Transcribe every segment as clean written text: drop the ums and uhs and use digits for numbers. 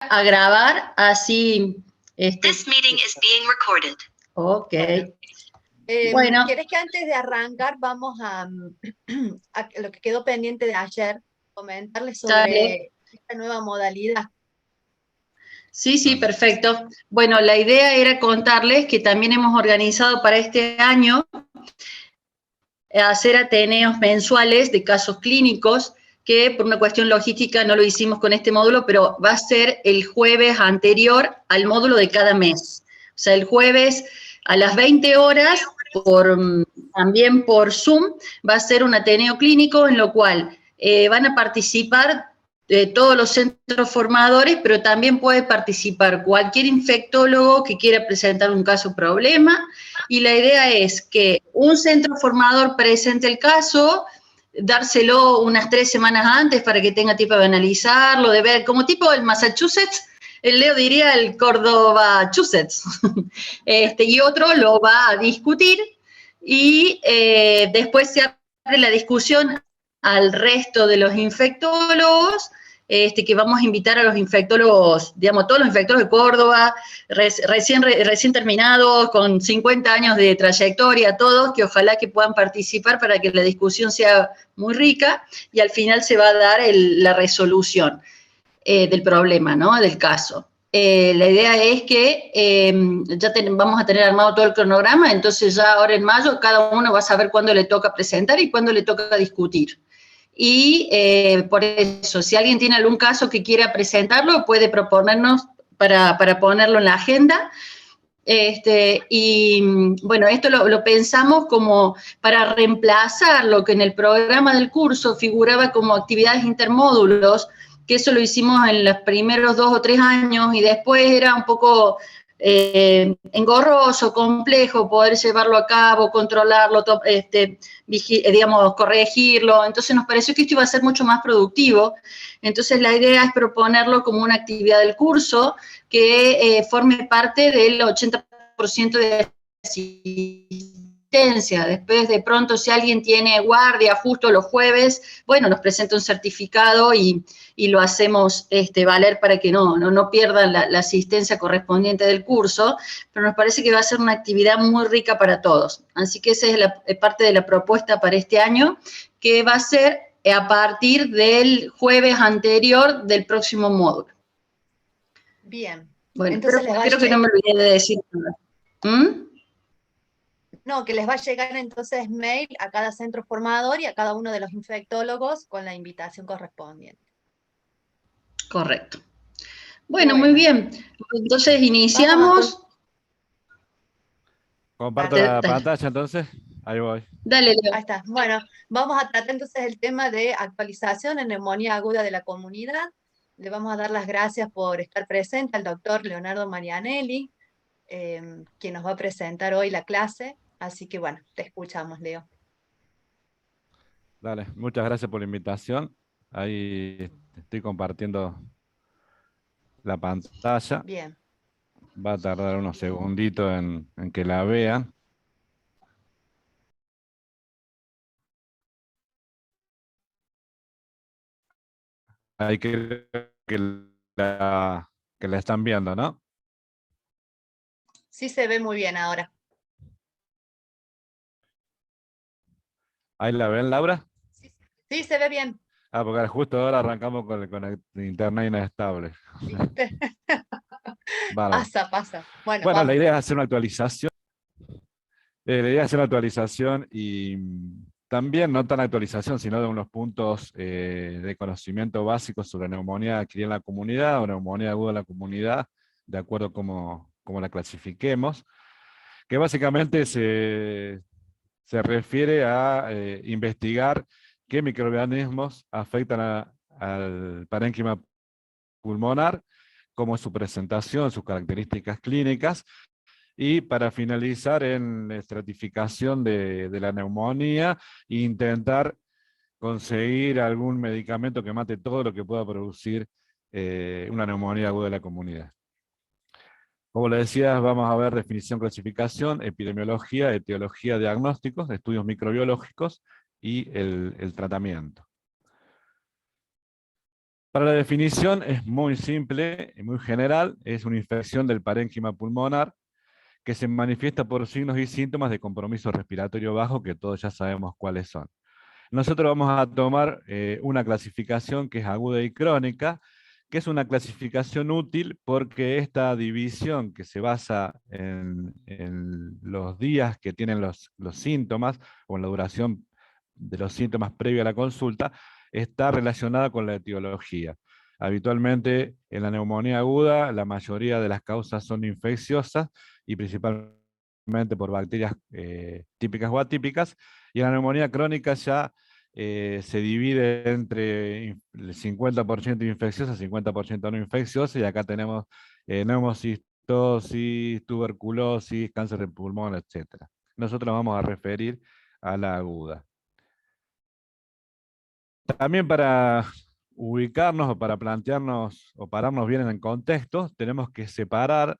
a grabar, así... This meeting is being recorded. Ok. Bueno. ¿Quieres que antes de arrancar vamos a lo que quedó pendiente de ayer, comentarles sobre esta nueva modalidad? Sí, sí, perfecto. Bueno, la idea era contarles que también hemos organizado para este año hacer ateneos mensuales de casos clínicos, que por una cuestión logística no lo hicimos con este módulo, pero va a ser el jueves anterior al módulo de cada mes. O sea, el jueves a las 20 horas, también por Zoom, va a ser un ateneo clínico en lo cual van a participar todos los centros formadores, pero también puede participar cualquier infectólogo que quiera presentar un caso problema, y la idea es que un centro formador presente el caso, dárselo unas 3 semanas antes para que tenga tiempo de analizarlo, de ver, como tipo el Massachusetts, el Leo diría el Córdoba-Chusetts, y otro lo va a discutir, y después se abre la discusión al resto de los infectólogos, que vamos a invitar a los infectólogos, digamos, todos los infectólogos de Córdoba, recién terminados, con 50 años de trayectoria, todos, que ojalá que puedan participar para que la discusión sea muy rica, y al final se va a dar la resolución del problema, ¿no?, del caso. La idea es que ya vamos a tener armado todo el cronograma, entonces ya ahora en mayo cada uno va a saber cuándo le toca presentar y cuándo le toca discutir. Y por eso, si alguien tiene algún caso que quiera presentarlo, puede proponernos para ponerlo en la agenda. Y bueno, esto lo pensamos como para reemplazar lo que en el programa del curso figuraba como actividades intermódulos, que eso lo hicimos en los primeros 2 o 3 años, y después era un poco engorroso, complejo poder llevarlo a cabo, controlarlo, digamos, corregirlo. Entonces nos pareció que esto iba a ser mucho más productivo. Entonces la idea es proponerlo como una actividad del curso que forme parte del 80% de asistencia. Después, de pronto, si alguien tiene guardia justo los jueves, bueno, nos presenta un certificado y lo hacemos valer para que no pierdan la asistencia correspondiente del curso, pero nos parece que va a ser una actividad muy rica para todos. Así que esa es parte de la propuesta para este año, que va a ser a partir del jueves anterior del próximo módulo. Bien. Bueno, entonces creo que no me olvidé de decir nada. No, que les va a llegar entonces mail a cada centro formador y a cada uno de los infectólogos con la invitación correspondiente. Correcto. Bueno, muy bien. Entonces iniciamos. Comparto la pantalla entonces. Ahí voy. Dale, Leo. Ahí está. Bueno, vamos a tratar entonces el tema de actualización en neumonía aguda de la comunidad. Le vamos a dar las gracias por estar presente al doctor Leonardo Marianelli, quien nos va a presentar hoy la clase. Así que bueno, te escuchamos, Leo. Dale, muchas gracias por la invitación. Ahí estoy compartiendo la pantalla. Bien. Va a tardar unos segunditos en que la vean. Ahí creo que la están viendo, ¿no? Sí se ve muy bien ahora. ¿Ahí la ven, Laura? Sí, se ve bien. Ah, porque justo ahora arrancamos con el internet inestable. Vale. Pasa. Bueno, la vamos. idea es hacer una actualización. La idea es hacer una actualización y también no tan actualización, sino de unos puntos de conocimiento básicos sobre neumonía adquirida en la comunidad o neumonía aguda en la comunidad, de acuerdo a cómo la clasifiquemos, que básicamente se refiere a investigar qué microorganismos afectan al parénquima pulmonar, cómo es su presentación, sus características clínicas, y para finalizar en la estratificación de la neumonía, intentar conseguir algún medicamento que mate todo lo que pueda producir una neumonía aguda de la comunidad. Como les decía, vamos a ver definición, clasificación, epidemiología, etiología, diagnósticos, estudios microbiológicos y el tratamiento. Para la definición es muy simple y muy general. Es una infección del parénquima pulmonar que se manifiesta por signos y síntomas de compromiso respiratorio bajo, que todos ya sabemos cuáles son. Nosotros vamos a tomar una clasificación que es aguda y crónica, que es una clasificación útil porque esta división que se basa en los días que tienen los síntomas o en la duración de los síntomas previo a la consulta, está relacionada con la etiología. Habitualmente en la neumonía aguda la mayoría de las causas son infecciosas y principalmente por bacterias típicas o atípicas, y en la neumonía crónica ya se divide entre el 50% infecciosa, 50% no infecciosa, y acá tenemos neumocistosis, tuberculosis, cáncer de pulmón, etc. Nosotros vamos a referir a la aguda. También para ubicarnos o para plantearnos o pararnos bien en el contexto, tenemos que separar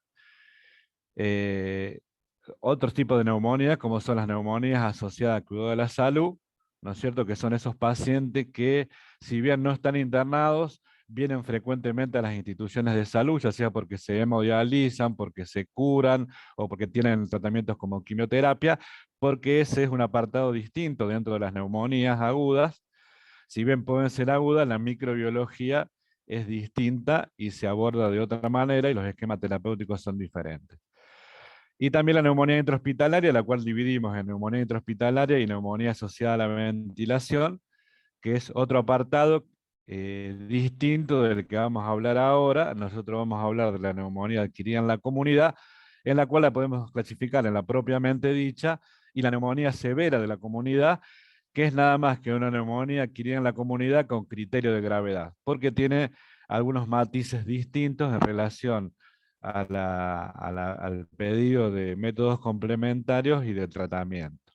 otros tipos de neumonías, como son las neumonías asociadas al cuidado de la salud, ¿no es cierto? Que son esos pacientes que, si bien no están internados, vienen frecuentemente a las instituciones de salud, ya sea porque se hemodializan, porque se curan, o porque tienen tratamientos como quimioterapia, porque ese es un apartado distinto dentro de las neumonías agudas. Si bien pueden ser agudas, la microbiología es distinta y se aborda de otra manera y los esquemas terapéuticos son diferentes. Y también la neumonía intrahospitalaria, la cual dividimos en neumonía intrahospitalaria y neumonía asociada a la ventilación, que es otro apartado distinto del que vamos a hablar ahora. Nosotros vamos a hablar de la neumonía adquirida en la comunidad, en la cual la podemos clasificar en la propiamente dicha, y la neumonía severa de la comunidad, que es nada más que una neumonía adquirida en la comunidad con criterio de gravedad, porque tiene algunos matices distintos en relación al pedido de métodos complementarios y de tratamiento.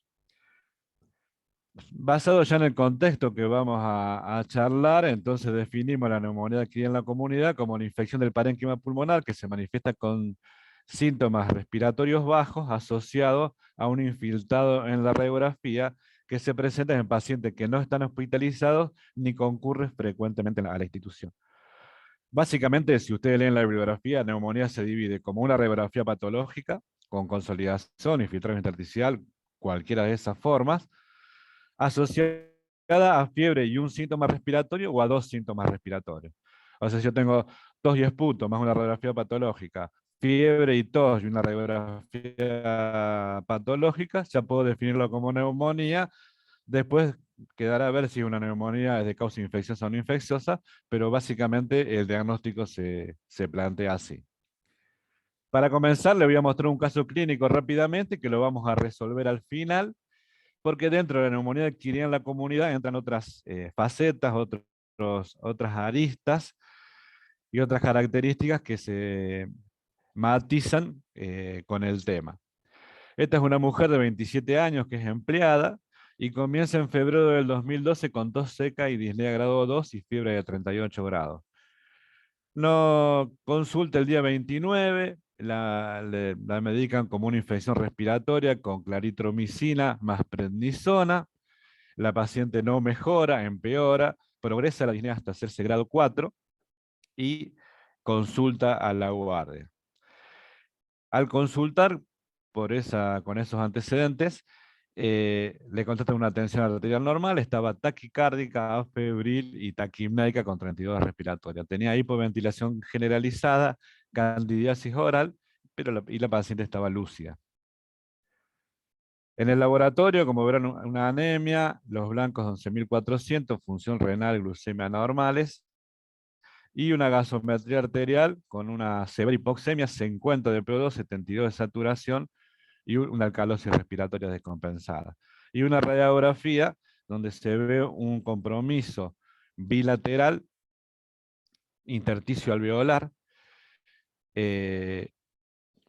Basado ya en el contexto que vamos a charlar, entonces definimos la neumonía adquirida en la comunidad como una infección del parénquima pulmonar que se manifiesta con síntomas respiratorios bajos asociados a un infiltrado en la radiografía que se presenta en pacientes que no están hospitalizados ni concurren frecuentemente a la institución. Básicamente, si ustedes leen la bibliografía, neumonía se divide como una radiografía patológica, con consolidación, infiltrado intersticial, cualquiera de esas formas, asociada a fiebre y un síntoma respiratorio o a dos síntomas respiratorios. O sea, si yo tengo tos y esputo más una radiografía patológica, fiebre y tos y una radiografía patológica, ya puedo definirlo como neumonía. Después quedará a ver si una neumonía es de causa infecciosa o no infecciosa, pero básicamente el diagnóstico se plantea así. Para comenzar, le voy a mostrar un caso clínico rápidamente que lo vamos a resolver al final, porque dentro de la neumonía adquirida en la comunidad entran otras facetas, otras aristas y otras características que se matizan con el tema. Esta es una mujer de 27 años que es empleada y comienza en febrero del 2012 con tos seca y disnea grado 2 y fiebre de 38 grados. No consulta el día 29, la medican como una infección respiratoria con claritromicina más prednisona. La paciente no mejora, empeora, progresa la disnea hasta hacerse grado 4 y consulta a la guardia. Al consultar con esos antecedentes, le constatan una tensión arterial normal, estaba taquicárdica, afebril y taquipnéica con 32 respiratoria. Tenía hipoventilación generalizada, candidiasis oral, y la paciente estaba lúcida. En el laboratorio, como verán, una anemia, los blancos 11.400, función renal, glucemia normales, y una gasometría arterial con una severa hipoxemia, 50 de PO2, 72 de saturación, y una alcalosis respiratoria descompensada. Y una radiografía donde se ve un compromiso bilateral, intersticio alveolar,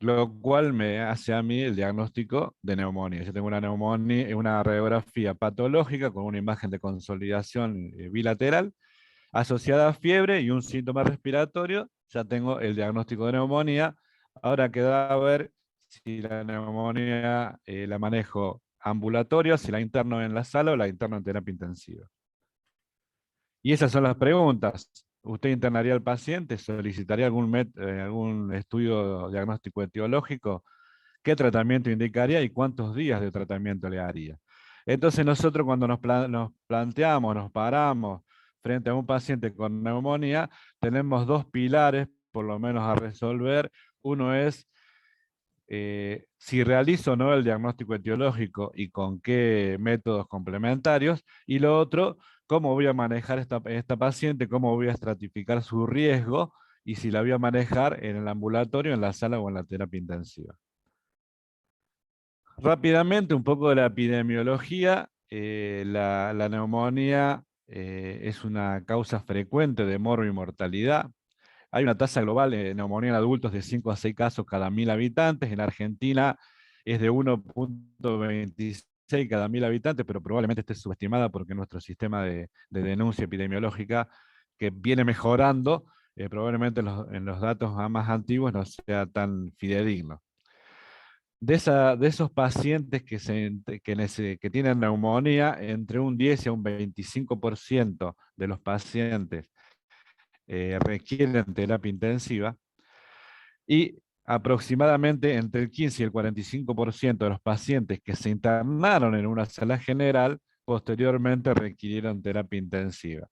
lo cual me hace a mí el diagnóstico de neumonía. Yo tengo una neumonía, una radiografía patológica con una imagen de consolidación bilateral, asociada a fiebre y un síntoma respiratorio, ya tengo el diagnóstico de neumonía. Ahora queda a ver si la neumonía la manejo ambulatoria, si la interno en la sala o la interno en terapia intensiva. Y esas son las preguntas. usted internaría al paciente, solicitaría algún estudio diagnóstico etiológico, qué tratamiento indicaría y cuántos días de tratamiento le haría. Entonces nosotros cuando nos planteamos, nos paramos frente a un paciente con neumonía, tenemos dos pilares por lo menos a resolver. Uno es si realizo o no el diagnóstico etiológico y con qué métodos complementarios, y lo otro, cómo voy a manejar esta paciente, cómo voy a estratificar su riesgo y si la voy a manejar en el ambulatorio, en la sala o en la terapia intensiva. Rápidamente, un poco de la epidemiología. La neumonía es una causa frecuente de morbo y mortalidad. Hay una tasa global de neumonía en adultos de 5 a 6 casos cada 1000 habitantes. En Argentina es de 1,26 cada 1000 habitantes, pero probablemente esté subestimada porque nuestro sistema de denuncia epidemiológica, que viene mejorando, probablemente en los datos más antiguos no sea tan fidedigno. De esos pacientes que tienen neumonía, entre un 10 y un 25% de los pacientes requieren terapia intensiva, y aproximadamente entre el 15 y el 45% de los pacientes que se internaron en una sala general posteriormente requirieron terapia intensiva.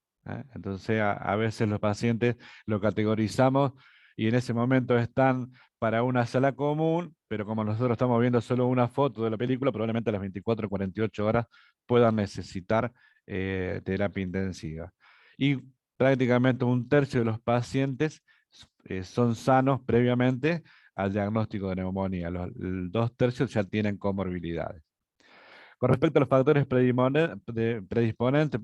Entonces a veces los pacientes lo categorizamos y en ese momento están para una sala común, pero como nosotros estamos viendo solo una foto de la película, probablemente a las 24 o 48 horas puedan necesitar terapia intensiva. Y prácticamente un tercio de los pacientes son sanos previamente al diagnóstico de neumonía. Los 2/3 ya tienen comorbilidades. Con respecto a los factores predisponentes,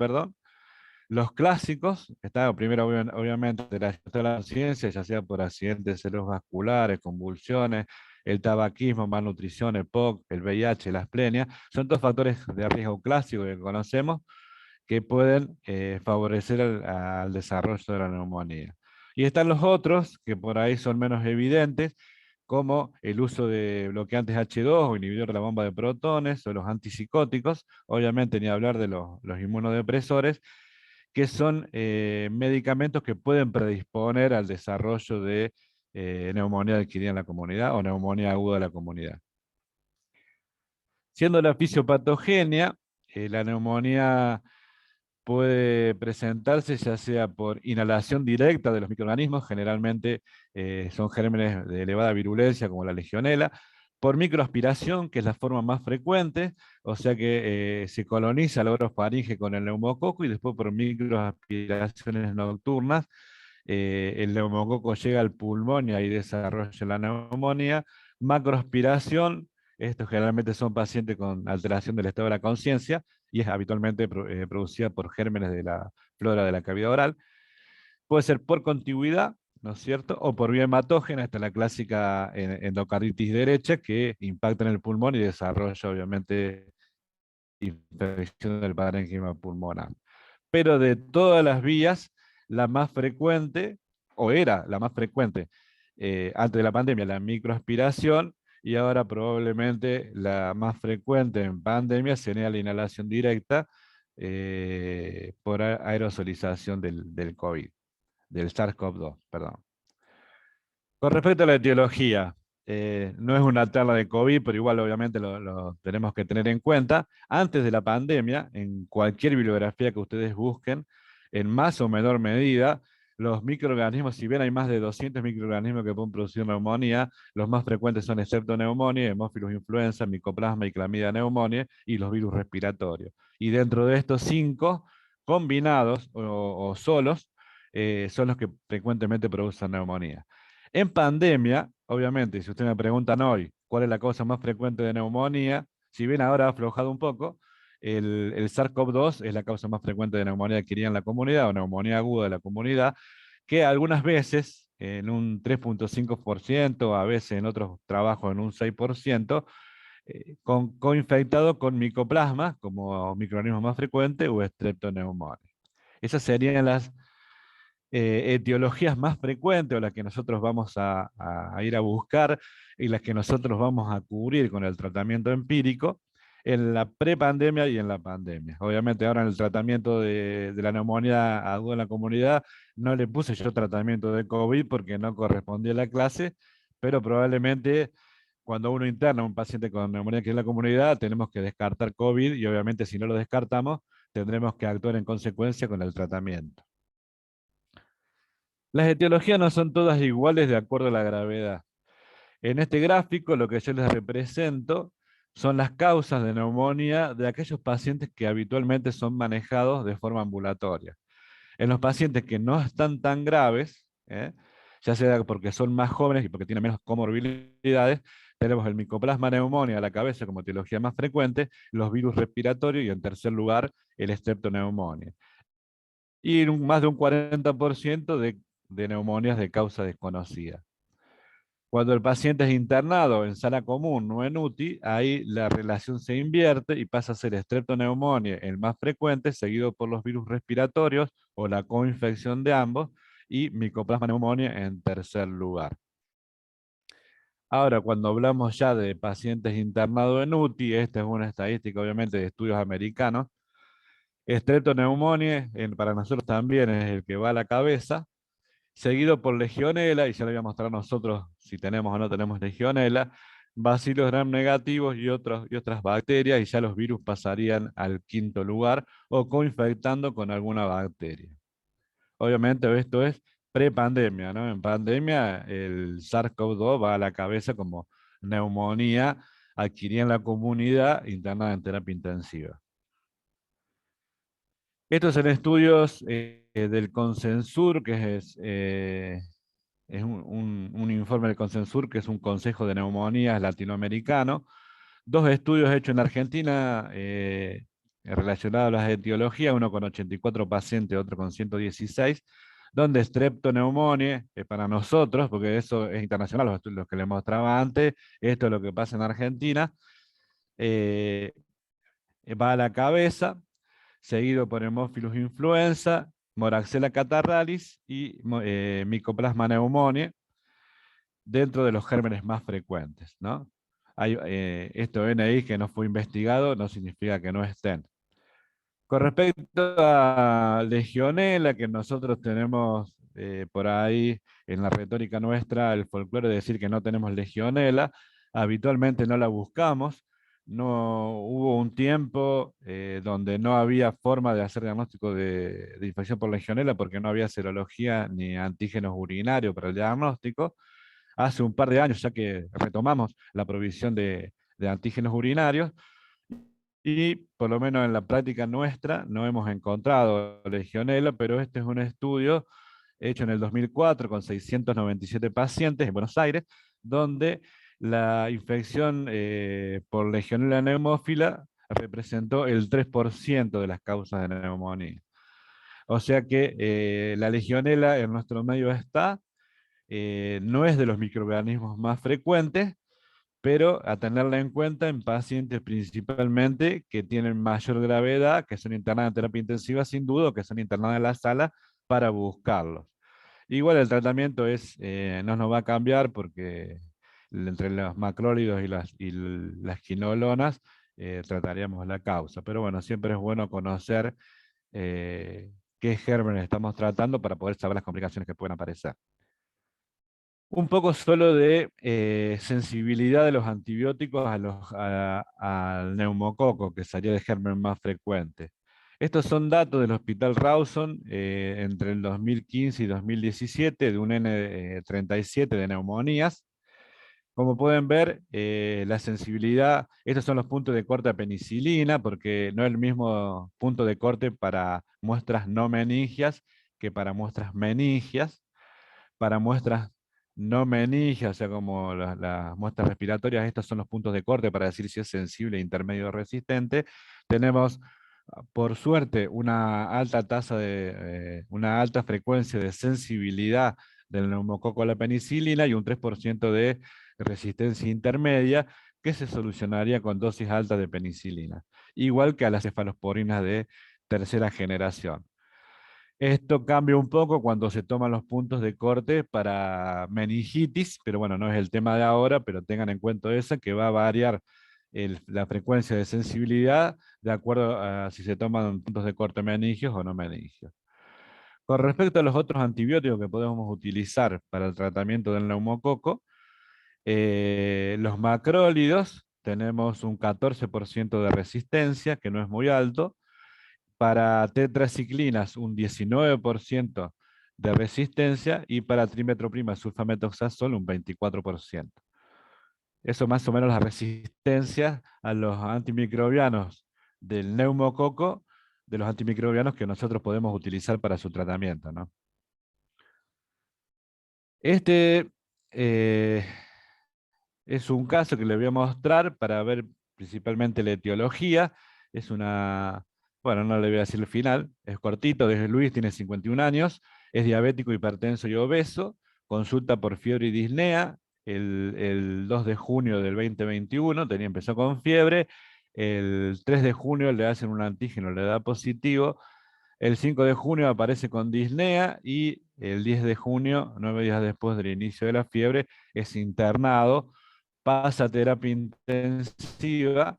los clásicos, está primero obviamente la ciencia, ya sea por accidentes cerebrovasculares, convulsiones, el tabaquismo, malnutrición, EPOC, el VIH, la asplenia, son todos factores de riesgo clásicos que conocemos que pueden favorecer al desarrollo de la neumonía. Y están los otros, que por ahí son menos evidentes, como el uso de bloqueantes H2 o inhibidor de la bomba de protones, o los antipsicóticos, obviamente ni hablar de los inmunodepresores, que son medicamentos que pueden predisponer al desarrollo de neumonía adquirida en la comunidad o neumonía aguda de la comunidad. Siendo la fisiopatogenia, la neumonía puede presentarse ya sea por inhalación directa de los microorganismos, generalmente son gérmenes de elevada virulencia como la legionela, por microaspiración, que es la forma más frecuente, o sea que se coloniza la orofaringe con el neumococo y después por microaspiraciones nocturnas, el neumococo llega al pulmón y ahí desarrolla la neumonía. Macroaspiración, estos generalmente son pacientes con alteración del estado de la conciencia y es habitualmente producida por gérmenes de la flora de la cavidad oral. Puede ser por contigüidad, ¿no es cierto? O por vía hematógena, esta es la clásica endocarditis derecha que impacta en el pulmón y desarrolla obviamente infección del parénquima pulmonar. Pero de todas las vías, la más frecuente, o era la más frecuente antes de la pandemia, la microaspiración, y ahora probablemente la más frecuente en pandemia sería la inhalación directa por aerosolización del COVID, del SARS-CoV-2, perdón. Con respecto a la etiología, no es una tabla de COVID, pero igual obviamente lo tenemos que tener en cuenta. Antes de la pandemia, en cualquier bibliografía que ustedes busquen, en más o menor medida, los microorganismos, si bien hay más de 200 microorganismos que pueden producir neumonía, los más frecuentes son Streptoneumonia, Haemophilus influenza, Mycoplasma y Chlamydia pneumoniae y los virus respiratorios. Y dentro de estos 5, combinados o solos, son los que frecuentemente producen neumonía. En pandemia, obviamente, si ustedes me preguntan hoy cuál es la causa más frecuente de neumonía, si bien ahora ha aflojado un poco, el SARS-CoV-2 es la causa más frecuente de neumonía adquirida en la comunidad o neumonía aguda de la comunidad, que algunas veces en un 3,5%, a veces en otros trabajos en un 6%, coinfectado con micoplasma como microorganismo más frecuente o streptoneumonia. Esas serían las etiologías más frecuentes o las que nosotros vamos a ir a buscar y las que nosotros vamos a cubrir con el tratamiento empírico. en la prepandemia y en la pandemia. Obviamente ahora en el tratamiento de la neumonía aguda en la comunidad no le puse yo tratamiento de COVID porque no correspondía a la clase, pero probablemente cuando uno interna a un paciente con neumonía aquí en la comunidad tenemos que descartar COVID y obviamente si no lo descartamos tendremos que actuar en consecuencia con el tratamiento. Las etiologías no son todas iguales de acuerdo a la gravedad. En este gráfico lo que yo les represento son las causas de neumonía de aquellos pacientes que habitualmente son manejados de forma ambulatoria. En los pacientes que no están tan graves, ya sea porque son más jóvenes y porque tienen menos comorbilidades, tenemos el micoplasma neumonía a la cabeza como etiología más frecuente, los virus respiratorios y en tercer lugar el streptoneumonía. Y más de un 40% de neumonías de causa desconocida. Cuando el paciente es internado en sala común, no en UTI, ahí la relación se invierte y pasa a ser streptoneumonía el más frecuente, seguido por los virus respiratorios o la coinfección de ambos, y micoplasma neumonía en tercer lugar. Ahora, cuando hablamos ya de pacientes internados en UTI, esta es una estadística obviamente de estudios americanos, streptoneumonía para nosotros también es el que va a la cabeza, seguido por legionela, y ya le voy a mostrar a nosotros si tenemos o no tenemos legionela, bacilos gram negativos y otras bacterias, y ya los virus pasarían al quinto lugar, o coinfectando con alguna bacteria. Obviamente esto es prepandemia, ¿no? En pandemia el SARS-CoV-2 va a la cabeza como neumonía adquirida en la comunidad internada en terapia intensiva. Estos son estudios del Consensur, que es un informe del Consensur, que es un consejo de neumonías latinoamericano. Dos estudios hechos en Argentina relacionados a las etiologías, uno con 84 pacientes, otro con 116, donde streptoneumonia, para nosotros, porque eso es internacional, los estudios que les mostraba antes, esto es lo que pasa en Argentina, va a la cabeza, seguido por Haemophilus influenza, Moraxella catarrhalis y Mycoplasma pneumoniae, dentro de los gérmenes más frecuentes, ¿no? Esto NI que no fue investigado no significa que no estén. Con respecto a Legionela, que nosotros tenemos por ahí en la retórica nuestra, el folclore de decir que no tenemos Legionela, habitualmente no la buscamos. No hubo un tiempo donde no había forma de hacer diagnóstico de infección por Legionela porque no había serología ni antígenos urinarios para el diagnóstico. Hace un par de años ya que retomamos la provisión de antígenos urinarios, y por lo menos en la práctica nuestra no hemos encontrado Legionela, pero este es un estudio hecho en el 2004 con 697 pacientes en Buenos Aires, donde la infección por Legionela neumófila representó el 3% de las causas de neumonía. O sea que la Legionela en nuestro medio está, no es de los microorganismos más frecuentes, pero a tenerla en cuenta en pacientes principalmente que tienen mayor gravedad, que son internados en terapia intensiva sin duda, o que son internados en la sala para buscarlos. Igual el tratamiento no nos va a cambiar porque entre los macrólidos y las quinolonas trataríamos la causa. Pero bueno, siempre es bueno conocer qué gérmenes estamos tratando para poder saber las complicaciones que pueden aparecer. Un poco solo de sensibilidad de los antibióticos al neumococo, que sería el germen más frecuente. Estos son datos del Hospital Rawson entre el 2015 y 2017 de un N37 de neumonías. Como pueden ver, la sensibilidad, estos son los puntos de corte a penicilina, porque no es el mismo punto de corte para muestras no meningias que para muestras meningias. Para muestras no meningias, o sea, como las muestras respiratorias, estos son los puntos de corte para decir si es sensible, intermedio o resistente. Tenemos, por suerte, una una alta frecuencia de sensibilidad del neumococo a la penicilina y un 3% de resistencia intermedia, que se solucionaría con dosis altas de penicilina, igual que a las cefalosporinas de tercera generación. Esto cambia un poco cuando se toman los puntos de corte para meningitis, pero bueno, no es el tema de ahora, pero tengan en cuenta eso, que va a variar la frecuencia de sensibilidad de acuerdo a si se toman puntos de corte meningios o no meningios. Con respecto a los otros antibióticos que podemos utilizar para el tratamiento del neumococo, los macrólidos tenemos un 14% de resistencia, que no es muy alto. Para tetraciclinas un 19% de resistencia y para trimetroprima sulfametoxazol un 24%. Eso más o menos la resistencia a los antimicrobianos del neumococo, de los antimicrobianos que nosotros podemos utilizar para su tratamiento, ¿no? Este es un caso que le voy a mostrar para ver principalmente la etiología. Es una, bueno, no le voy a decir el final, es cortito, desde Luis, tiene 51 años, es diabético, hipertenso y obeso, consulta por fiebre y disnea, el 2 de junio del 2021, empezó con fiebre, el 3 de junio le hacen un antígeno, le da positivo, el 5 de junio aparece con disnea y el 10 de junio, 9 días después del inicio de la fiebre, es internado, pasa a terapia intensiva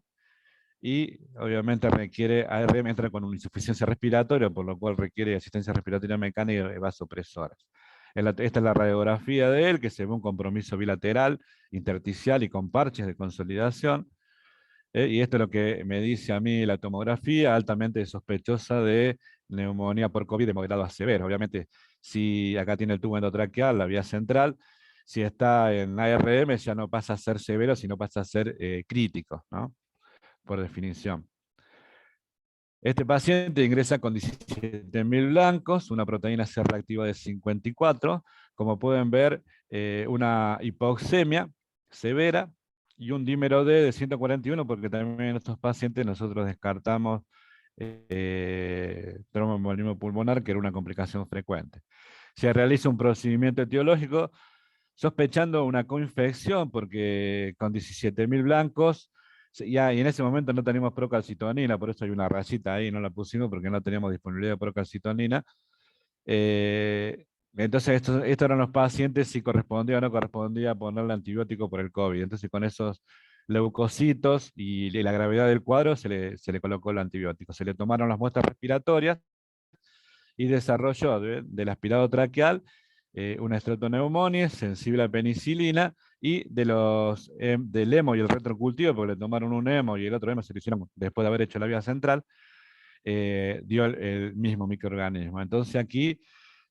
y obviamente requiere ARM, entra con una insuficiencia respiratoria, por lo cual requiere asistencia respiratoria mecánica y vasopresoras. Esta es la radiografía de él, que se ve un compromiso bilateral, intersticial y con parches de consolidación. Y esto es lo que me dice a mí la tomografía, altamente sospechosa de neumonía por COVID de moderado a severo. Obviamente, si acá tiene el tubo endotraqueal, la vía central, si está en ARM ya no pasa a ser severo, sino pasa a ser crítico, ¿no? Por definición. Este paciente ingresa con 17.000 blancos, una proteína C reactiva de 54, como pueden ver, una hipoxemia severa y un dímero D de 141, porque también en estos pacientes nosotros descartamos tromboembolismo pulmonar, que era una complicación frecuente. Se realiza un procedimiento etiológico sospechando una coinfección, porque con 17.000 blancos, y en ese momento no teníamos procalcitonina, por eso hay una rayita ahí, no la pusimos porque no teníamos disponibilidad de procalcitonina. Entonces estos eran los pacientes si correspondía o no correspondía ponerle antibiótico por el COVID. Entonces con esos leucocitos y la gravedad del cuadro se le colocó el antibiótico. Se le tomaron las muestras respiratorias y desarrolló del aspirado traqueal una estreptoneumonía sensible a penicilina, y del hemo y el retrocultivo, porque le tomaron un hemo y el otro hemo se lo hicieron después de haber hecho la vía central, dio el mismo microorganismo. Entonces aquí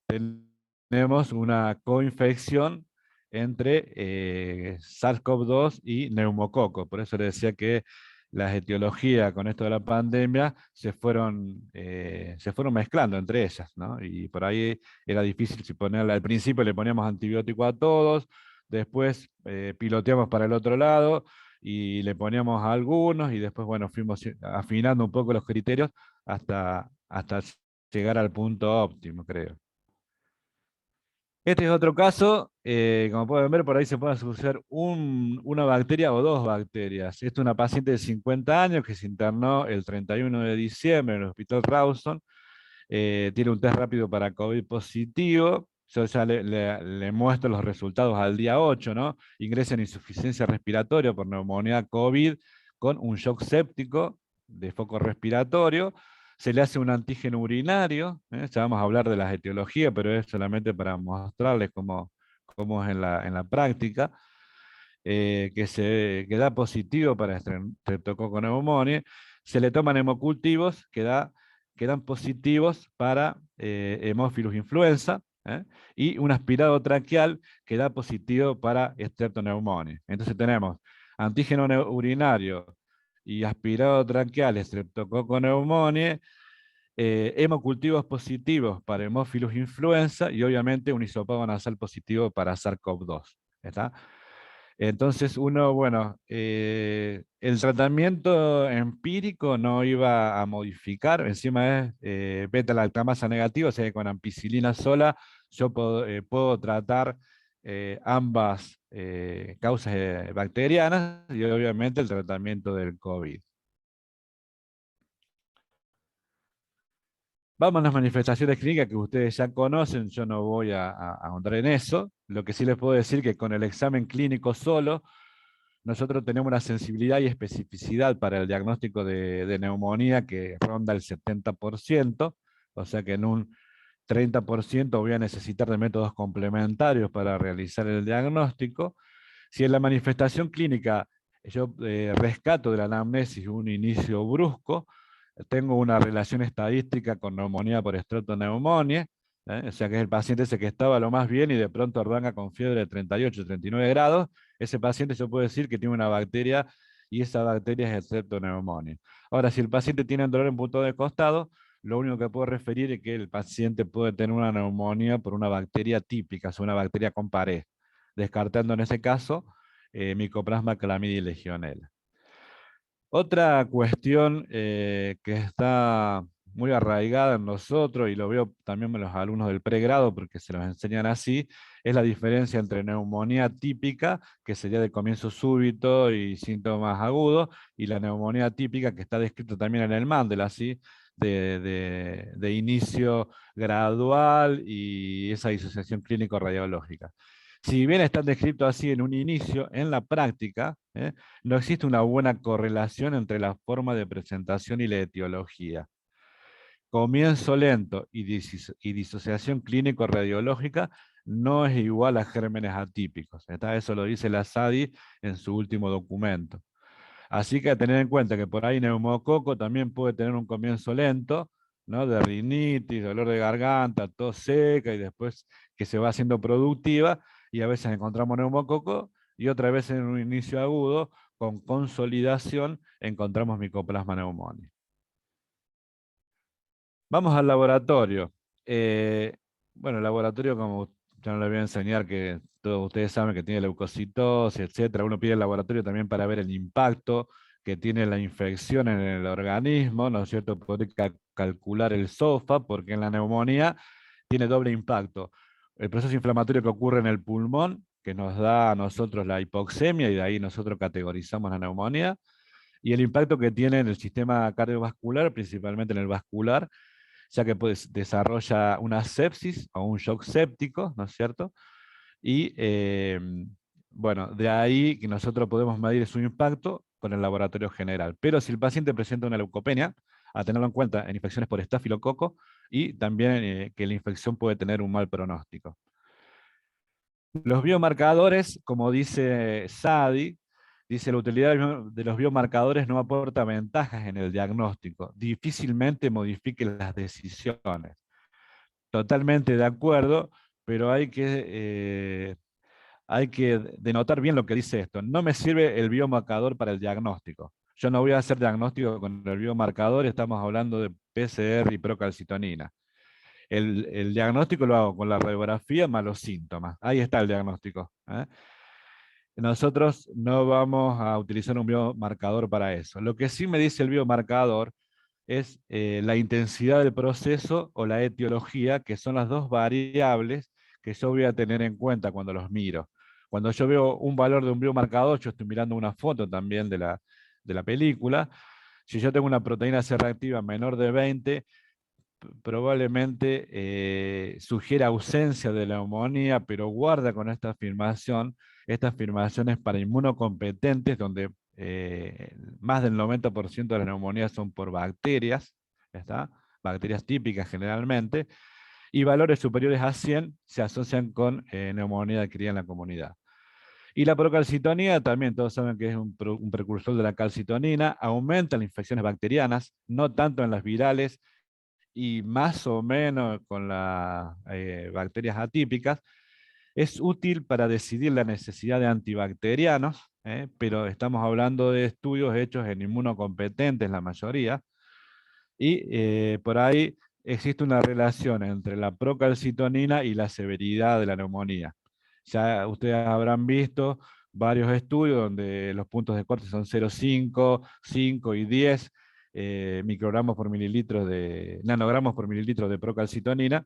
tenemos una coinfección entre SARS-CoV-2 y neumococo. Por eso le decía que las etiologías con esto de la pandemia se fueron mezclando entre ellas, ¿no? Y por ahí era difícil si ponerle, al principio le poníamos antibiótico a todos, después piloteamos para el otro lado y le poníamos a algunos, y después, bueno, fuimos afinando un poco los criterios hasta llegar al punto óptimo, creo. Este es otro caso, como pueden ver, por ahí se puede asociar una bacteria o dos bacterias. Esta es una paciente de 50 años que se internó el 31 de diciembre en el Hospital Rawson. Tiene un test rápido para COVID positivo. Yo ya le muestro los resultados al día 8, ¿no? Ingresa en insuficiencia respiratoria por neumonía COVID con un shock séptico de foco respiratorio. Se le hace un antígeno urinario, ya vamos a hablar de las etiologías, pero es solamente para mostrarles cómo es en la práctica, que da positivo para Streptococcus pneumoniae. Se le toman hemocultivos que dan positivos para Haemophilus influenza, y un aspirado traqueal que da positivo para Streptoneumonia. Entonces tenemos antígeno urinario y aspirado traqueal, Streptococcus pneumoniae, hemocultivos positivos para Haemophilus influenza y obviamente un hisopado nasal positivo para SARS-CoV-2. ¿Está? Entonces bueno, el tratamiento empírico no iba a modificar, encima es beta-lactamasa negativa, o sea que con ampicilina sola yo puedo tratar ambas causas bacterianas y obviamente el tratamiento del COVID. Vamos a las manifestaciones clínicas que ustedes ya conocen, yo no voy a ahondar en eso. Lo que sí les puedo decir que con el examen clínico solo, nosotros tenemos una sensibilidad y especificidad para el diagnóstico de neumonía que ronda el 70%, o sea que en un 30% voy a necesitar de métodos complementarios para realizar el diagnóstico. Si en la manifestación clínica yo rescato de la anamnesis un inicio brusco, tengo una relación estadística con neumonía por estrotoneumonía, o sea que es el paciente ese que estaba lo más bien y de pronto arranca con fiebre de 38, 39 grados, ese paciente yo puedo decir que tiene una bacteria y esa bacteria es streptoneumonia. Ahora, si el paciente tiene un dolor en punto de costado, lo único que puedo referir es que el paciente puede tener una neumonía por una bacteria típica, o sea, una bacteria con pared, descartando en ese caso Mycoplasma clamidia y legionela. Otra cuestión que está muy arraigada en nosotros, y lo veo también en los alumnos del pregrado porque se los enseñan así, es la diferencia entre neumonía típica, que sería de comienzo súbito y síntomas agudos, y la neumonía típica que está descrito también en el Mandel, así, de inicio gradual y esa disociación clínico-radiológica. Si bien están descritos así en un inicio, en la práctica, no existe una buena correlación entre la forma de presentación y la etiología. Comienzo lento y disociación clínico-radiológica no es igual a gérmenes atípicos. Eso lo dice la SADI en su último documento. Así que a tener en cuenta que por ahí neumococo también puede tener un comienzo lento, ¿no? De rinitis, dolor de garganta, tos seca y después que se va haciendo productiva, y a veces encontramos neumococo y otra vez en un inicio agudo con consolidación encontramos Mycoplasma pneumoniae. Vamos al laboratorio. Bueno, el laboratorio, como ya no les voy a enseñar, que todos ustedes saben que tiene leucocitosis, etcétera. Uno pide el laboratorio también para ver el impacto que tiene la infección en el organismo, ¿no es cierto? Poder calcular el SOFA, porque en la neumonía tiene doble impacto. El proceso inflamatorio que ocurre en el pulmón, que nos da a nosotros la hipoxemia, y de ahí nosotros categorizamos la neumonía, y el impacto que tiene en el sistema cardiovascular, principalmente en el vascular, ya que pues, desarrolla una sepsis o un shock séptico, ¿no es cierto? Y bueno, de ahí que nosotros podemos medir su impacto con el laboratorio general. Pero si el paciente presenta una leucopenia, a tenerlo en cuenta en infecciones por estafilococo, y también que la infección puede tener un mal pronóstico. Los biomarcadores, como dice Sadi, dice la utilidad de los biomarcadores no aporta ventajas en el diagnóstico, difícilmente modifiquen las decisiones. Totalmente de acuerdo, pero hay que denotar bien lo que dice esto. No me sirve el biomarcador para el diagnóstico. Yo no voy a hacer diagnóstico con el biomarcador, estamos hablando de PCR y procalcitonina. El diagnóstico lo hago con la radiografía más los síntomas. Ahí está el diagnóstico. Nosotros no vamos a utilizar un biomarcador para eso. Lo que sí me dice el biomarcador es la intensidad del proceso o la etiología, que son las dos variables que yo voy a tener en cuenta cuando los miro. Cuando yo veo un valor de un biomarcador, yo estoy mirando una foto también de la película. Si yo tengo una proteína C reactiva menor de 20, probablemente sugiere ausencia de la neumonía, pero guarda con esta afirmación. Esta afirmación es para inmunocompetentes, donde más del 90% de las neumonías son por bacterias, ¿está? Bacterias típicas generalmente, y valores superiores a 100 se asocian con neumonía adquirida en la comunidad. Y la procalcitonía también, todos saben que es un precursor de la calcitonina, aumenta las infecciones bacterianas, no tanto en las virales, y más o menos con las bacterias atípicas. Es útil para decidir la necesidad de antibacterianos, pero estamos hablando de estudios hechos en inmunocompetentes la mayoría, y por ahí existe una relación entre la procalcitonina y la severidad de la neumonía. Ya ustedes habrán visto varios estudios donde los puntos de corte son 0,5, 5 y 10 nanogramos por mililitro de procalcitonina,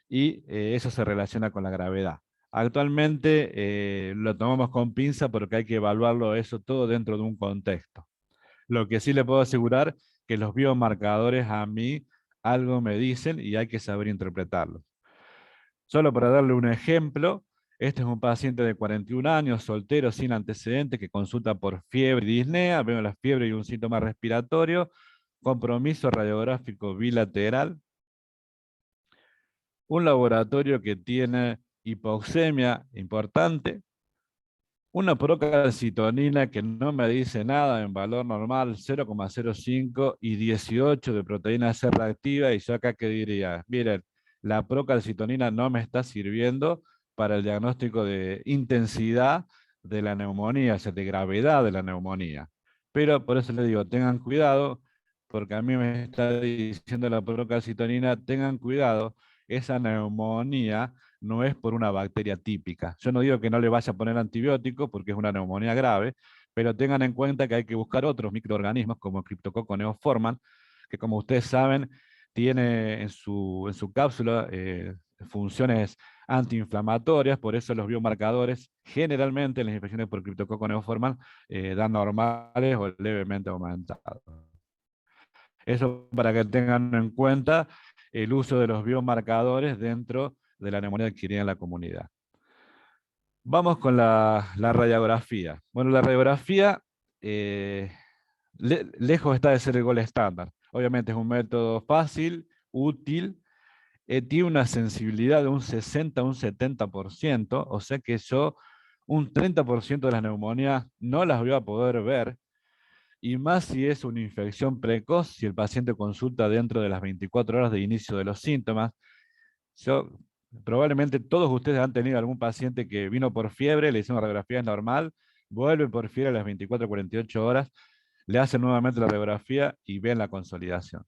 y eso se relaciona con la gravedad. Actualmente lo tomamos con pinza porque hay que evaluarlo eso todo dentro de un contexto. Lo que sí le puedo asegurar que los biomarcadores a mí algo me dicen y hay que saber interpretarlos. Solo para darle un ejemplo, Este es un paciente de 41 años, soltero, sin antecedentes, que consulta por fiebre y disnea. Vemos la fiebre y un síntoma respiratorio. Compromiso radiográfico bilateral. Un laboratorio que tiene hipoxemia importante. Una procalcitonina que no me dice nada en valor normal, 0,05 y 18 de proteína C reactiva. Y yo acá que diría, miren, la procalcitonina no me está sirviendo para el diagnóstico de intensidad de la neumonía, o sea, de gravedad de la neumonía. Pero por eso les digo, tengan cuidado, porque a mí me está diciendo la procalcitonina, tengan cuidado, esa neumonía no es por una bacteria típica. Yo no digo que no le vaya a poner antibiótico porque es una neumonía grave, pero tengan en cuenta que hay que buscar otros microorganismos como el Cryptococcus neoformans, que como ustedes saben, tiene en su cápsula funciones antiinflamatorias. Por eso los biomarcadores, generalmente en las infecciones por Cryptococcus neoformans, dan normales o levemente aumentados. Eso para que tengan en cuenta el uso de los biomarcadores dentro de la neumonía adquirida en la comunidad. Vamos con la radiografía. Bueno, la radiografía lejos está de ser el gold estándar. Obviamente es un método fácil, útil, tiene una sensibilidad de un 60 a un 70%, o sea que yo un 30% de las neumonías no las voy a poder ver, y más si es una infección precoz, si el paciente consulta dentro de las 24 horas de inicio de los síntomas. Probablemente todos ustedes han tenido algún paciente que vino por fiebre, le hicieron radiografía normal, vuelve por fiebre a las 24 o 48 horas, le hacen nuevamente la radiografía y ven la consolidación.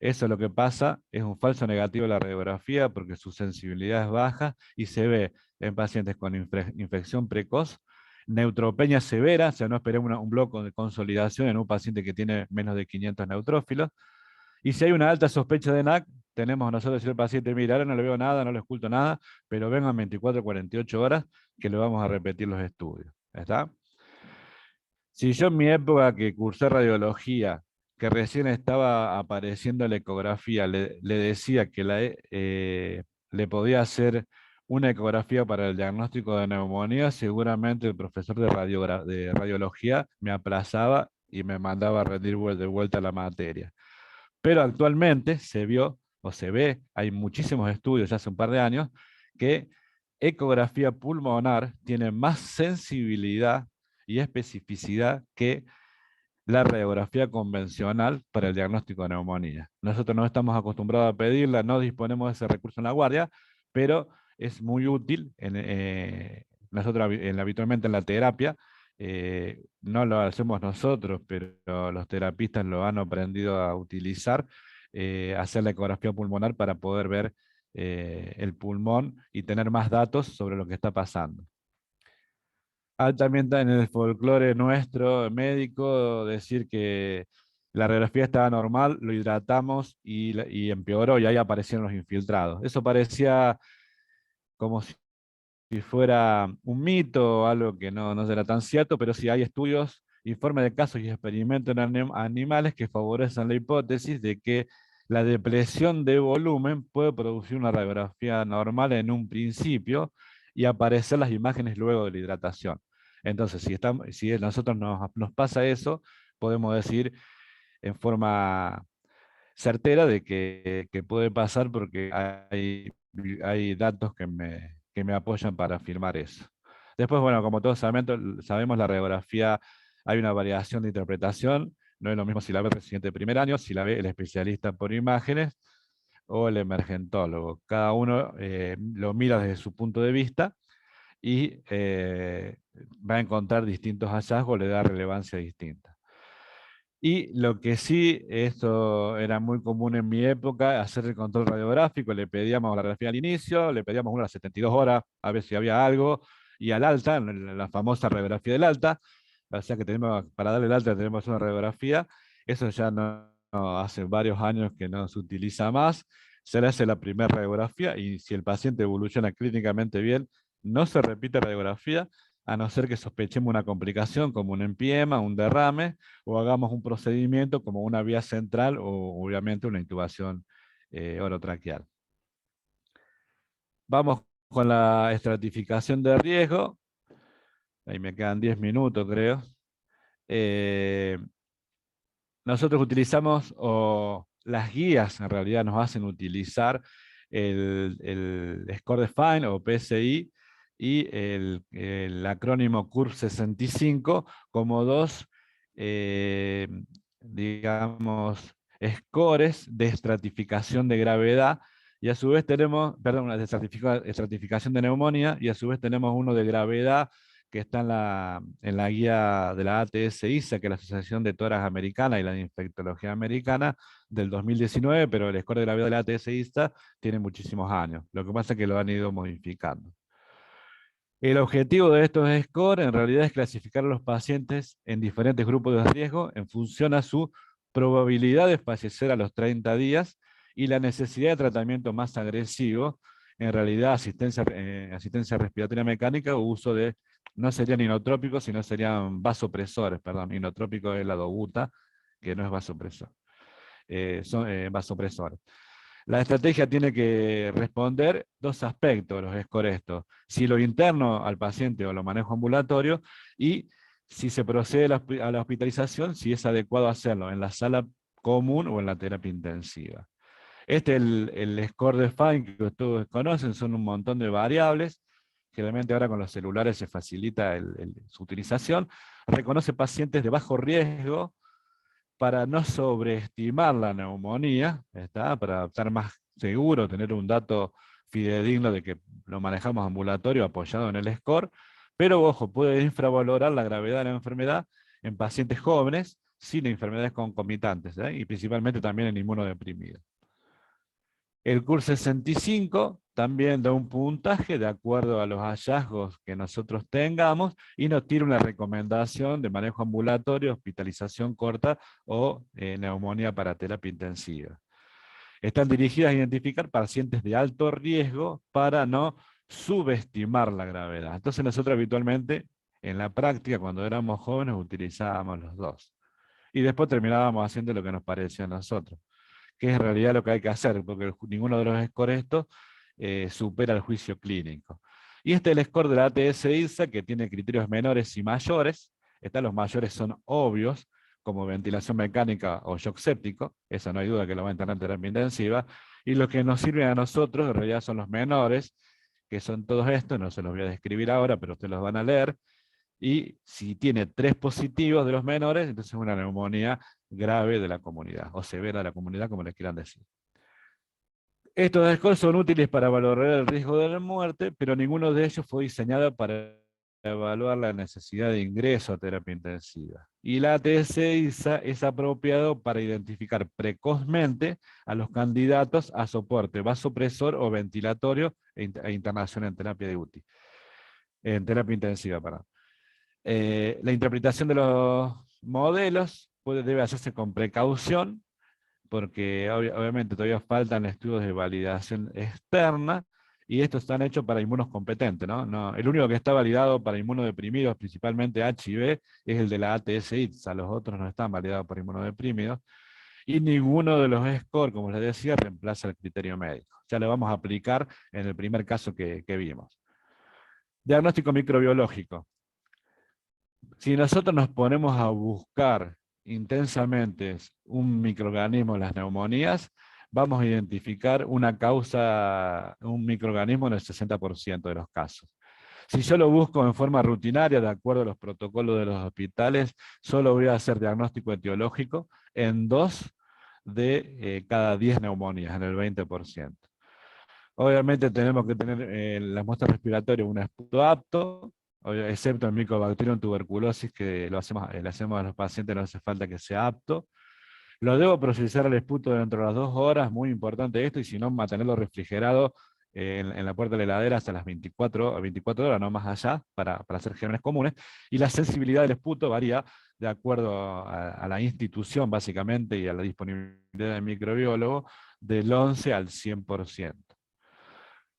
Eso es lo que pasa, es un falso negativo de la radiografía porque su sensibilidad es baja y se ve en pacientes con infección precoz, neutropenia severa, o sea, no esperemos un bloque de consolidación en un paciente que tiene menos de 500 neutrófilos. Y si hay una alta sospecha de NAC, tenemos nosotros decir al paciente, mira, ahora no le veo nada, no le oculto nada, pero vengan 24 o 48 horas que le vamos a repetir los estudios. ¿Está? Si yo en mi época que cursé radiología, que recién estaba apareciendo la ecografía, le decía que le podía hacer una ecografía para el diagnóstico de neumonía, seguramente el profesor de radiología me aplazaba y me mandaba a rendir de vuelta la materia. Pero actualmente se vio, o se ve, hay muchísimos estudios ya hace un par de años, que ecografía pulmonar tiene más sensibilidad y especificidad que la radiografía convencional para el diagnóstico de neumonía. Nosotros no estamos acostumbrados a pedirla, no disponemos de ese recurso en la guardia, pero es muy útil. Nosotros habitualmente en la terapia, no lo hacemos nosotros, pero los terapistas lo han aprendido a utilizar, hacer la ecografía pulmonar para poder ver el pulmón y tener más datos sobre lo que está pasando. También está en el folclore nuestro médico decir que la radiografía estaba normal, lo hidratamos y empeoró y ahí aparecieron los infiltrados. Eso parecía como si fuera un mito o algo que no será tan cierto, pero sí hay estudios, informes de casos y experimentos en animales que favorecen la hipótesis de que la depresión de volumen puede producir una radiografía normal en un principio y aparecer las imágenes luego de la hidratación. Entonces, si a nosotros nos pasa eso, podemos decir en forma certera de que puede pasar porque hay datos que me apoyan para afirmar eso. Después, bueno, como todos sabemos, la radiografía hay una variación de interpretación. No es lo mismo si la ve el residente de primer año, si la ve el especialista por imágenes o el emergentólogo. Cada uno lo mira desde su punto de vista y va a encontrar distintos hallazgos, le da relevancia distinta. Y lo que sí, esto era muy común en mi época, hacer el control radiográfico, le pedíamos la radiografía al inicio, le pedíamos una a las 72 horas a ver si había algo, y al alta, en la famosa radiografía del alta, o sea que para darle el alta tenemos una radiografía, eso ya no hace varios años que no se utiliza más, se le hace la primera radiografía y si el paciente evoluciona clínicamente bien, no se repite radiografía, a no ser que sospechemos una complicación como un empiema, un derrame, o hagamos un procedimiento como una vía central o obviamente una intubación orotraqueal. Vamos con la estratificación de riesgo. Ahí me quedan 10 minutos, creo. Nosotros utilizamos, o las guías en realidad nos hacen utilizar el Score Define o PSI y el acrónimo CURV 65 como dos, digamos, scores de estratificación de gravedad, y a su vez tenemos, perdón, una de estratificación de neumonía, y a su vez tenemos uno de gravedad que está en la guía de la ATS-ISA, que es la Asociación de Tórax Americana y la de Infectología Americana, del 2019, pero el score de gravedad de la ATS-ISA tiene muchísimos años. Lo que pasa es que lo han ido modificando. El objetivo de estos scores en realidad es clasificar a los pacientes en diferentes grupos de riesgo en función a su probabilidad de fallecer a los 30 días y la necesidad de tratamiento más agresivo, en realidad asistencia respiratoria mecánica o uso de, no serían inotrópicos, sino serían vasopresores, perdón, inotrópico es la dobuta, que no es vasopresor, son vasopresores. La estrategia tiene que responder dos aspectos, los scores estos. Si lo interno al paciente o lo manejo ambulatorio, y si se procede a la hospitalización, si es adecuado hacerlo en la sala común o en la terapia intensiva. Este es el score define que todos conocen, son un montón de variables. Generalmente ahora con los celulares se facilita su utilización. Reconoce pacientes de bajo riesgo, para no sobreestimar la neumonía, para estar más seguro, tener un dato fidedigno de que lo manejamos ambulatorio apoyado en el score, pero ojo, puede infravalorar la gravedad de la enfermedad en pacientes jóvenes sin enfermedades concomitantes, y principalmente también en inmunodeprimidos. El CURV 65 también da un puntaje de acuerdo a los hallazgos que nosotros tengamos y nos tira una recomendación de manejo ambulatorio, hospitalización corta o neumonía para terapia intensiva. Están dirigidas a identificar pacientes de alto riesgo para no subestimar la gravedad. Entonces nosotros habitualmente en la práctica cuando éramos jóvenes utilizábamos los dos. Y después terminábamos haciendo lo que nos parecía a nosotros, que es en realidad lo que hay que hacer, porque ninguno de los scores estos supera el juicio clínico. Y este es el score de la ATS-ISA, que tiene criterios menores y mayores. Los mayores son obvios, como ventilación mecánica o shock séptico, eso no hay duda que lo va a entrar en terapia intensiva, y lo que nos sirve a nosotros en realidad son los menores, que son todos estos, no se los voy a describir ahora, pero ustedes los van a leer, y si tiene 3 positivos de los menores, entonces es una neumonía grave de la comunidad, o severa de la comunidad, como les quieran decir. Estos scores son útiles para valorar el riesgo de la muerte, pero ninguno de ellos fue diseñado para evaluar la necesidad de ingreso a terapia intensiva. Y la ATS-ISA es apropiado para identificar precozmente a los candidatos a soporte vasopresor o ventilatorio e internación en terapia de UTI. En terapia intensiva, perdón. La interpretación de los modelos debe hacerse con precaución, porque obviamente todavía faltan estudios de validación externa, y estos están hechos para inmunocompetentes, ¿no? El único que está validado para inmunodeprimidos, principalmente HIV, es el de la ATS-ISA, los otros no están validados para inmunodeprimidos, y ninguno de los scores, como les decía, reemplaza el criterio médico. Ya lo vamos a aplicar en el primer caso que vimos. Diagnóstico microbiológico. Si nosotros nos ponemos a buscar intensamente un microorganismo en las neumonías, vamos a identificar una causa, un microorganismo en el 60% de los casos. Si yo lo busco en forma rutinaria, de acuerdo a los protocolos de los hospitales, solo voy a hacer diagnóstico etiológico en 2 de cada 10 neumonías, en el 20%. Obviamente tenemos que tener las muestras respiratorias un esputo apto, excepto el Mycobacterium tuberculosis, que le hacemos a los pacientes, no hace falta que sea apto. Lo debo procesar al esputo dentro de las 2 horas, muy importante esto, y si no, mantenerlo refrigerado en la puerta de la heladera hasta las 24 horas, no más allá, para hacer gérmenes comunes. Y la sensibilidad del esputo varía de acuerdo a la institución, básicamente, y a la disponibilidad del microbiólogo, del 11 al 100%.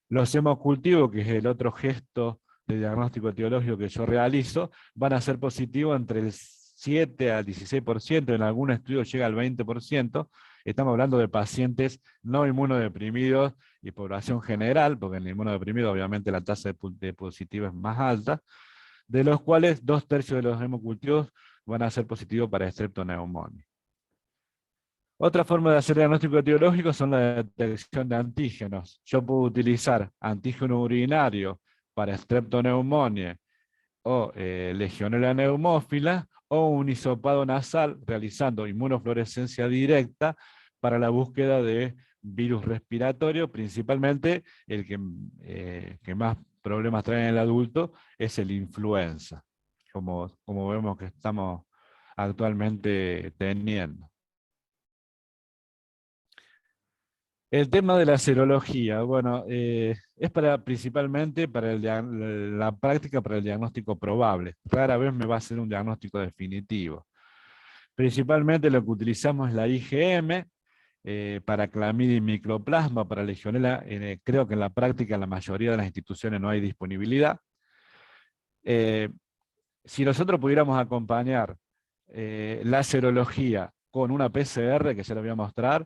Los hemocultivos, que es el otro gesto de diagnóstico etiológico que yo realizo, van a ser positivos entre el 7 al 16%, en algún estudio llega al 20%, estamos hablando de pacientes no inmunodeprimidos y población general, porque en el inmunodeprimido obviamente la tasa de positivo es más alta, de los cuales 2/3 de los hemocultivos van a ser positivos para streptoneumonía. Otra forma de hacer diagnóstico etiológico son la detección de antígenos. Yo puedo utilizar antígeno urinario para streptoneumonía o Legionella neumófila, o un hisopado nasal realizando inmunofluorescencia directa para la búsqueda de virus respiratorio, principalmente el que más problemas trae en el adulto es el influenza, como vemos que estamos actualmente teniendo. El tema de la serología, bueno, es principalmente para la práctica para el diagnóstico probable. Rara vez me va a ser un diagnóstico definitivo. Principalmente lo que utilizamos es la IgM, para clamidia y micoplasma, para legionela, creo que en la práctica en la mayoría de las instituciones no hay disponibilidad. Si nosotros pudiéramos acompañar la serología con una PCR, que ya lo voy a mostrar,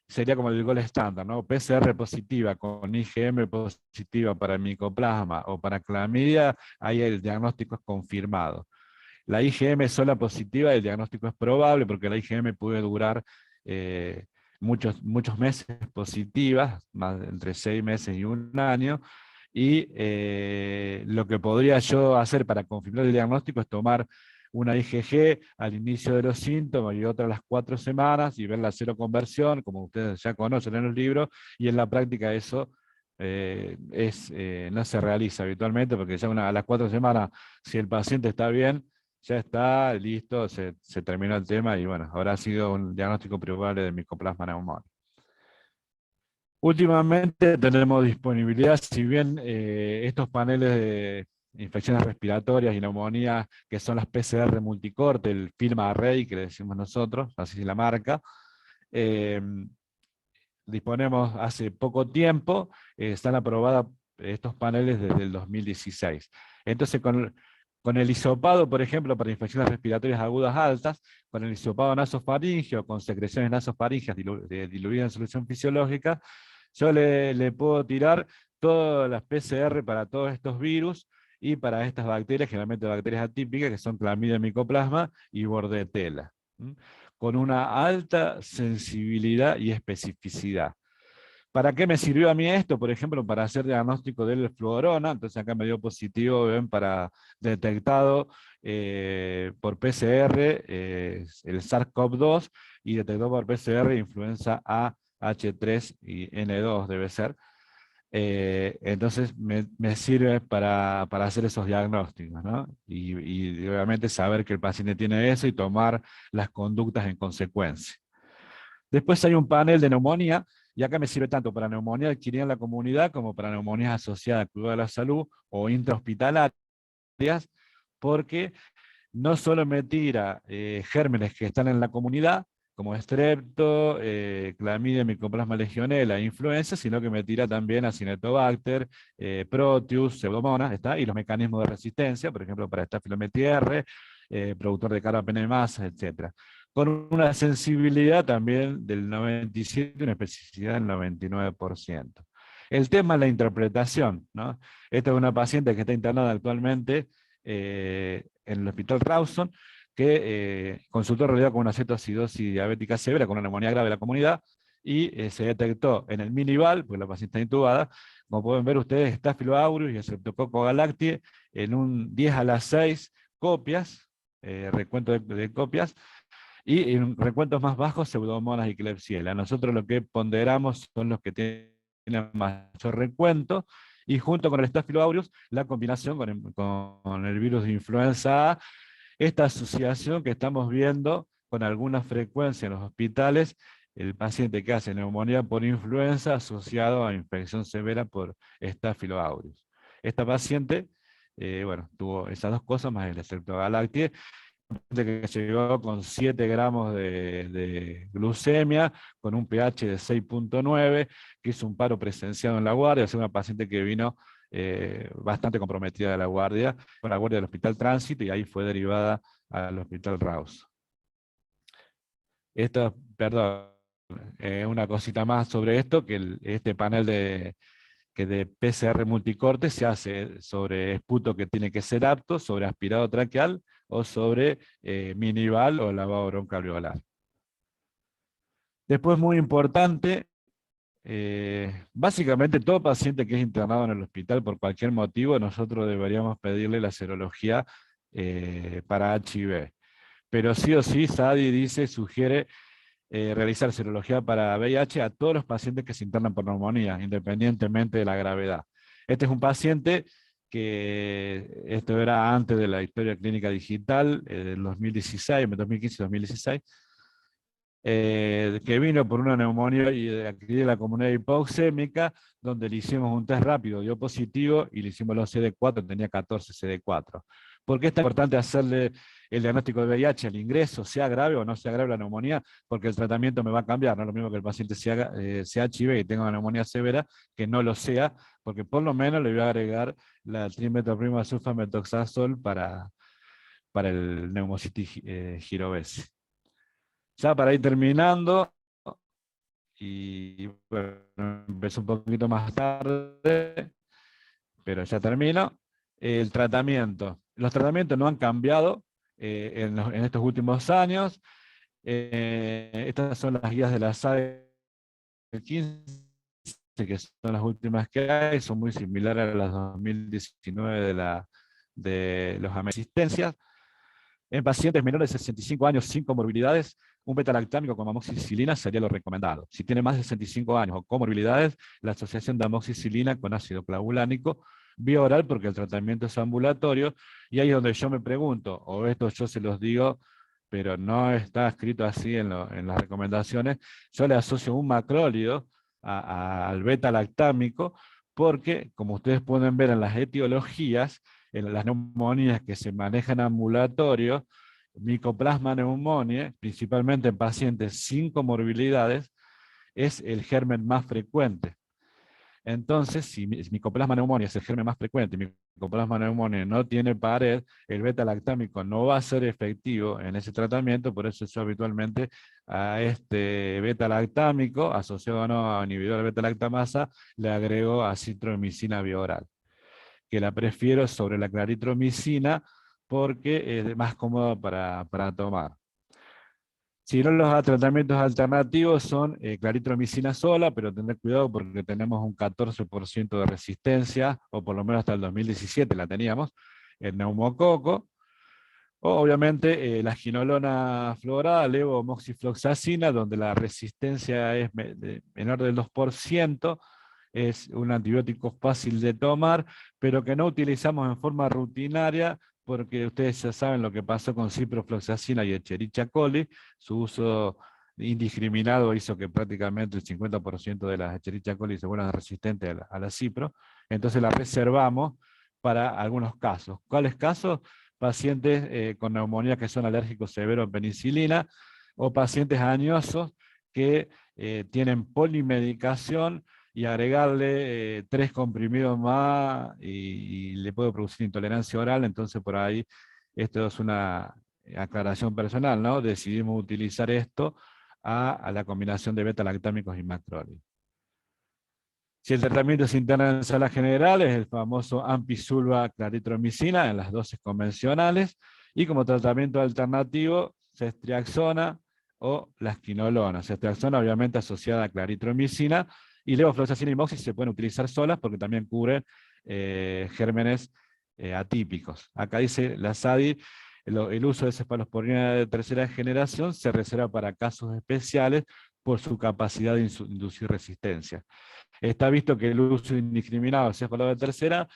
sería como el gol estándar, ¿no? PCR positiva con IgM positiva para micoplasma o para clamidia, ahí el diagnóstico es confirmado. La IgM sola positiva, el diagnóstico es probable porque la IgM puede durar muchos meses positivas, entre 6 meses y 1 año, y lo que podría yo hacer para confirmar el diagnóstico es tomar una IgG al inicio de los síntomas y otra a las 4 semanas y ver la seroconversión, como ustedes ya conocen en los libros, y en la práctica eso no se realiza habitualmente, porque ya a las 4 semanas, si el paciente está bien, ya está, listo, se terminó el tema y bueno, habrá sido un diagnóstico probable de micoplasma neumónico. Últimamente tenemos disponibilidad, si bien estos paneles de infecciones respiratorias y neumonía, que son las PCR multicorte, el Film Array, que le decimos nosotros, así es la marca, disponemos hace poco tiempo, están aprobados estos paneles desde el 2016. Entonces, con el hisopado, por ejemplo, para infecciones respiratorias agudas altas, con el hisopado nasofaríngeo, con secreciones nasofaríngeas diluidas en solución fisiológica, yo le puedo tirar todas las PCR para todos estos virus y para estas bacterias, generalmente bacterias atípicas, que son clamidia, micoplasma y bordetela, con una alta sensibilidad y especificidad. ¿Para qué me sirvió a mí esto? Por ejemplo, para hacer diagnóstico del fluorona, entonces acá me dio positivo, ven, para detectado por PCR el SARS-CoV-2 y detectó por PCR influenza A, H3 y N2 debe ser. Entonces me sirve para hacer esos diagnósticos, ¿no? Y obviamente saber que el paciente tiene eso y tomar las conductas en consecuencia. Después hay un panel de neumonía, y acá me sirve tanto para neumonía adquirida en la comunidad como para neumonías asociadas al cuidado de la salud o intrahospitalarias, porque no solo me tira gérmenes que están en la comunidad, como estrepto, clamidia, micoplasma legionela, influenza, sino que me tira también Acinetobacter, Proteus, Pseudomonas, ¿está? Y los mecanismos de resistencia, por ejemplo, para Staphylococcus aureus, productor de carbapenemasa, etc. Con una sensibilidad también del 97% y una especificidad del 99%. El tema es la interpretación, ¿no? Esta es una paciente que está internada actualmente en el Hospital Rawson, que consultó en realidad con una cetoacidosis diabética severa, con una neumonía grave de la comunidad, y se detectó en el minival, porque la paciente está intubada, como pueden ver ustedes, Staphylococcus aureus y Streptococcus galactiae en un 10⁻⁶ copias, recuento de copias, y en recuentos más bajos, Pseudomonas y Klebsiella. Nosotros lo que ponderamos son los que tienen mayor recuento, y junto con el Staphylococcus aureus, la combinación con el virus de influenza A, esta asociación que estamos viendo con alguna frecuencia en los hospitales, el paciente que hace neumonía por influenza asociado a infección severa por Staphylococcus aureus. Esta paciente, bueno, tuvo esas dos cosas más el Streptogalactiae, que llegó con 7 gramos de glucemia, con un pH de 6.9, que hizo un paro presenciado en la guardia, es una paciente que vino bastante comprometida de la guardia, con la guardia del Hospital Tránsito, y ahí fue derivada al Hospital Rawson. Perdón, una cosita más sobre esto, que este panel de PCR multicorte se hace sobre esputo que tiene que ser apto, sobre aspirado traqueal o sobre minival o lavado broncoalveolar. Después, muy importante, básicamente todo paciente que es internado en el hospital por cualquier motivo, nosotros deberíamos pedirle la serología para HIV. Pero sí o sí, SADI dice, sugiere realizar serología para VIH a todos los pacientes que se internan por neumonía, independientemente de la gravedad. Este es un paciente que, esto era antes de la historia clínica digital, del 2016, 2015-2016, que vino por una neumonía y de aquí de la comunidad hipoxémica, donde le hicimos un test rápido, dio positivo, y le hicimos los CD4, tenía 14 CD4. ¿Por qué es tan importante hacerle el diagnóstico de VIH al ingreso, sea grave o no sea grave la neumonía? Porque el tratamiento me va a cambiar, no es lo mismo que el paciente sea HIV y tenga una neumonía severa, que no lo sea, porque por lo menos le voy a agregar la trimetoprima sulfamethoxazole para el Pneumocystis jirovecii. Ya para ir terminando, y bueno, empezó un poquito más tarde, pero ya termino. El tratamiento. Los tratamientos no han cambiado en estos últimos años. Estas son las guías de la SADE 15, que son las últimas que hay, son muy similares a las 2019 de los asistencias. En pacientes menores de 65 años sin comorbilidades, un beta-lactámico con amoxicilina sería lo recomendado. Si tiene más de 65 años o comorbilidades, la asociación de amoxicilina con ácido clavulánico vía oral, porque el tratamiento es ambulatorio, y ahí es donde yo me pregunto, o esto yo se los digo, pero no está escrito así en las recomendaciones, yo le asocio un macrólido al beta-lactámico, porque, como ustedes pueden ver en las etiologías, en las neumonías que se manejan en ambulatorio, Mycoplasma pneumoniae, principalmente en pacientes sin comorbilidades, es el germen más frecuente. Entonces, si Mycoplasma pneumoniae es el germen más frecuente, y Mycoplasma pneumoniae no tiene pared, el beta-lactámico no va a ser efectivo en ese tratamiento, por eso yo habitualmente a este beta-lactámico, asociado no a inhibidor de beta-lactamasa, le agrego acitromicina vía oral, que la prefiero sobre la claritromicina porque es más cómoda para tomar. Si no, los tratamientos alternativos son claritromicina sola, pero tener cuidado porque tenemos un 14% de resistencia, o por lo menos hasta el 2017 la teníamos, el neumococo, o obviamente la quinolona florada, levomoxifloxacina, donde la resistencia es menor del 2%, es un antibiótico fácil de tomar, pero que no utilizamos en forma rutinaria, porque ustedes ya saben lo que pasó con ciprofloxacina y Escherichia coli. Su uso indiscriminado hizo que prácticamente el 50% de las Escherichia coli se vuelvan resistentes a la cipro, entonces la reservamos para algunos casos. ¿Cuáles casos? Pacientes con neumonía que son alérgicos severos a penicilina, o pacientes añosos que tienen polimedicación, y agregarle 3 comprimidos más y le puede producir intolerancia oral. Entonces por ahí, esto es una aclaración personal, ¿no? Decidimos utilizar esto a la combinación de beta-lactámicos y macrólidos. Si el tratamiento se interna en sala general, es el famoso ampicilva claritromicina en las dosis convencionales, y como tratamiento alternativo, ceftriaxona o las quinolonas. Ceftriaxona obviamente asociada a claritromicina, y levofloxacina y moxi se pueden utilizar solas porque también cubren gérmenes atípicos. Acá dice la SADI, el uso de cefalosporina de tercera generación se reserva para casos especiales por su capacidad de inducir resistencia. Está visto que el uso indiscriminado de cefalo de tercera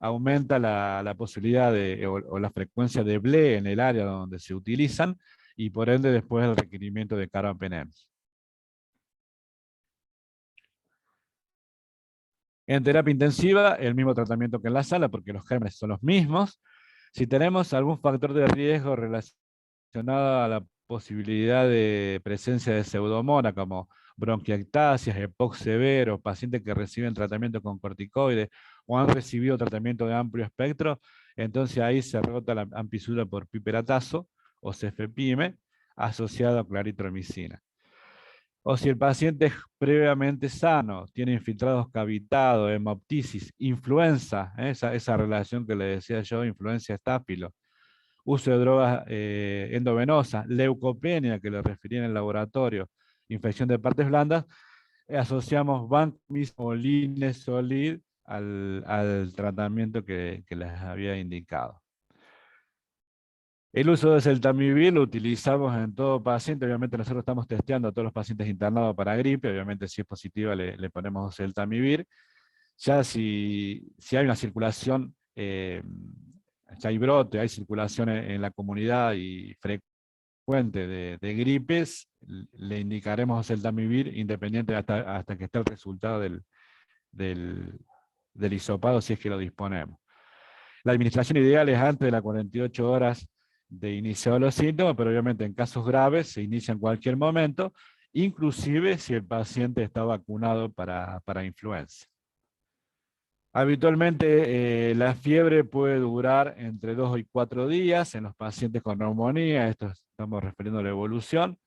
aumenta la posibilidad o la frecuencia de BLE en el área donde se utilizan, y por ende después el requerimiento de carbapenems. En terapia intensiva, el mismo tratamiento que en la sala, porque los gérmenes son los mismos. Si tenemos algún factor de riesgo relacionado a la posibilidad de presencia de pseudomonas, como bronquiectasias, EPOC severo, pacientes que reciben tratamiento con corticoides o han recibido tratamiento de amplio espectro, entonces ahí se rota la ampicilva por piperatazo o cefepime asociado a claritromicina. o si el paciente es previamente sano, tiene infiltrados cavitados, hemoptisis, influenza, esa relación que le decía yo, influencia estáfilo, uso de drogas endovenosas, leucopenia, que le referí en el laboratorio, infección de partes blandas, asociamos vancomycin o linezolid al tratamiento que les había indicado. El uso de celtamivir lo utilizamos en todo paciente. Obviamente nosotros estamos testeando a todos los pacientes internados para gripe. Obviamente si es positiva le ponemos celtamivir. Ya si hay una circulación, ya hay brote, hay circulación en la comunidad y frecuente de gripes, le indicaremos celtamivir independiente hasta que esté el resultado del hisopado, si es que lo disponemos. La administración ideal es antes de las 48 horas de iniciado los síntomas, pero obviamente en casos graves se inicia en cualquier momento, inclusive si el paciente está vacunado para influenza. Habitualmente la fiebre puede durar entre 2 y 4 días en los pacientes con neumonía, esto estamos refiriendo a la evolución,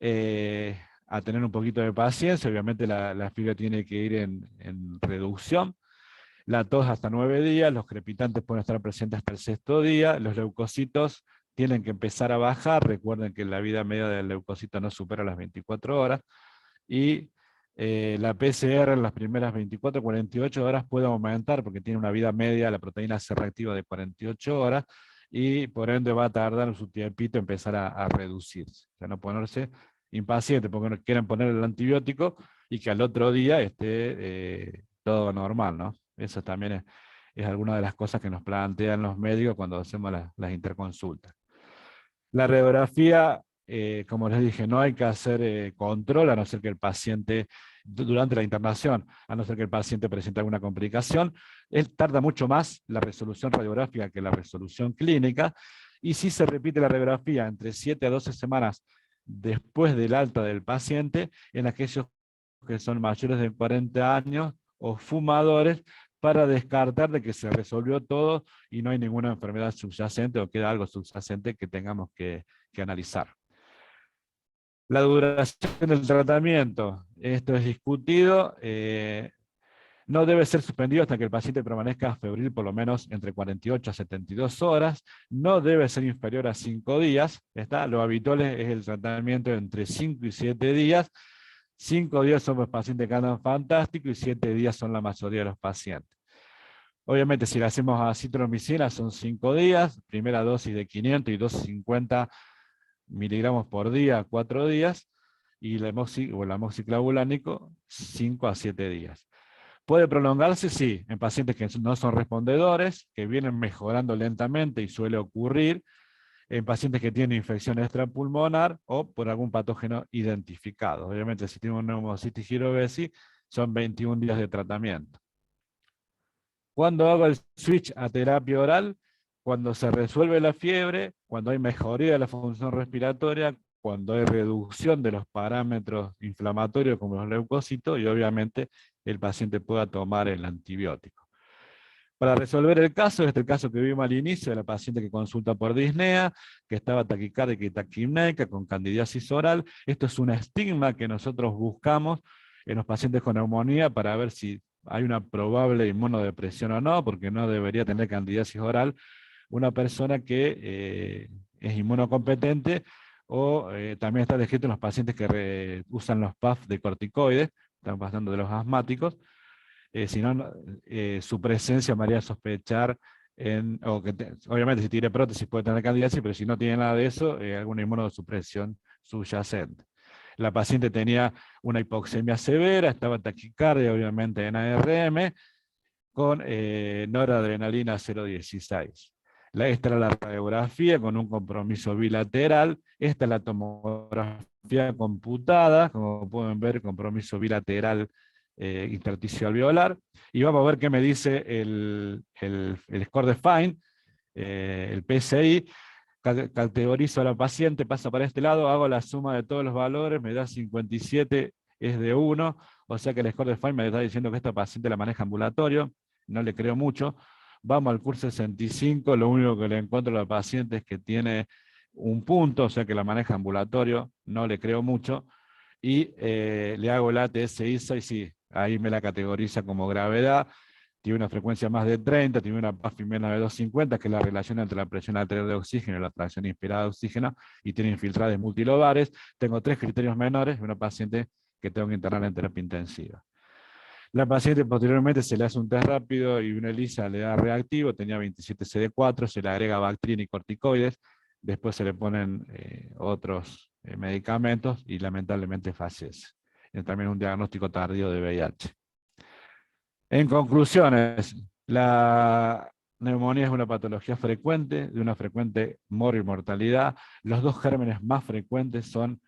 a tener un poquito de paciencia, obviamente la fiebre tiene que ir en reducción. La tos hasta 9 días, los crepitantes pueden estar presentes hasta el 6.º día, los leucocitos tienen que empezar a bajar, recuerden que la vida media del leucocito no supera las 24 horas, y la PCR en las primeras 24 48 horas puede aumentar, porque tiene una vida media, la proteína C reactiva de 48 horas, y por ende va a tardar su tiempito empezar a reducirse, o sea, no ponerse impaciente, porque no quieren poner el antibiótico, y que al otro día esté todo normal, ¿no? Eso también es alguna de las cosas que nos plantean los médicos cuando hacemos las interconsultas. La radiografía, como les dije, no hay que hacer control, a no ser que el paciente, durante la internación, a no ser que el paciente presente alguna complicación, él tarda mucho más la resolución radiográfica que la resolución clínica, y si se repite la radiografía entre 7 a 12 semanas después del alta del paciente, en aquellos que son mayores de 40 años o fumadores, para descartar de que se resolvió todo y no hay ninguna enfermedad subyacente o queda algo subyacente que tengamos que analizar. La duración del tratamiento, esto es discutido, no debe ser suspendido hasta que el paciente permanezca febril por lo menos entre 48 a 72 horas, no debe ser inferior a 5 días, lo habitual es el tratamiento entre 5 y 7 días, 5 días son los pacientes que andan fantástico y 7 días son la mayoría de los pacientes. Obviamente si le hacemos acitromicina son 5 días, primera dosis de 500 y 250 miligramos por día, 4 días, y el amoxiclavulánico 5 a 7 días. ¿Puede prolongarse? Sí, en pacientes que no son respondedores, que vienen mejorando lentamente y suele ocurrir, en pacientes que tienen infección extrapulmonar o por algún patógeno identificado. Obviamente si tienen una neumocitis girovesi son 21 días de tratamiento. ¿Cuándo hago el switch a terapia oral? Cuando se resuelve la fiebre, cuando hay mejoría de la función respiratoria, cuando hay reducción de los parámetros inflamatorios como los leucocitos y obviamente el paciente pueda tomar el antibiótico. Para resolver el caso, este es el caso que vimos al inicio de la paciente que consulta por disnea, que estaba taquicárdica y taquipneica con candidiasis oral. Esto es un estigma que nosotros buscamos en los pacientes con neumonía para ver si hay una probable inmunodepresión o no, porque no debería tener candidiasis oral una persona que es inmunocompetente, o también está descrito en los pacientes que usan los PAF de corticoides, estamos pasando de los asmáticos, si no, su presencia me haría sospechar, obviamente si tiene prótesis puede tener candidiasis, pero si no tiene nada de eso, alguna inmunosupresión subyacente. La paciente tenía una hipoxemia severa, estaba en taquicardia, obviamente en ARM, con noradrenalina 0,16. Esta era la radiografía con un compromiso bilateral, esta es la tomografía computada, como pueden ver, compromiso bilateral intersticio alveolar, y vamos a ver qué me dice el score de Fine, el PSI. Categorizo a la paciente, pasa para este lado, hago la suma de todos los valores, me da 57, es de 1, o sea que el score de Fine me está diciendo que esta paciente la maneja ambulatorio, no le creo mucho. Vamos al curso 65, lo único que le encuentro a la paciente es que tiene un punto, o sea que la maneja ambulatorio, no le creo mucho. y le hago el ATS-ISA y sí, ahí me la categoriza como gravedad. Tiene una frecuencia más de 30, tiene una PAFI menos de 250, que es la relación entre la presión arterial de oxígeno y la fracción inspirada de oxígeno, y tiene infiltrados multilobares. Tengo 3 criterios menores, una paciente que tengo que internar en terapia intensiva. La paciente posteriormente se le hace un test rápido y una ELISA le da reactivo, tenía 27 CD4, se le agrega Bactrin y corticoides, después se le ponen otros medicamentos y lamentablemente fallece. También un diagnóstico tardío de VIH. En conclusiones, la neumonía es una patología frecuente, de una frecuente mortalidad. Los 2 gérmenes más frecuentes son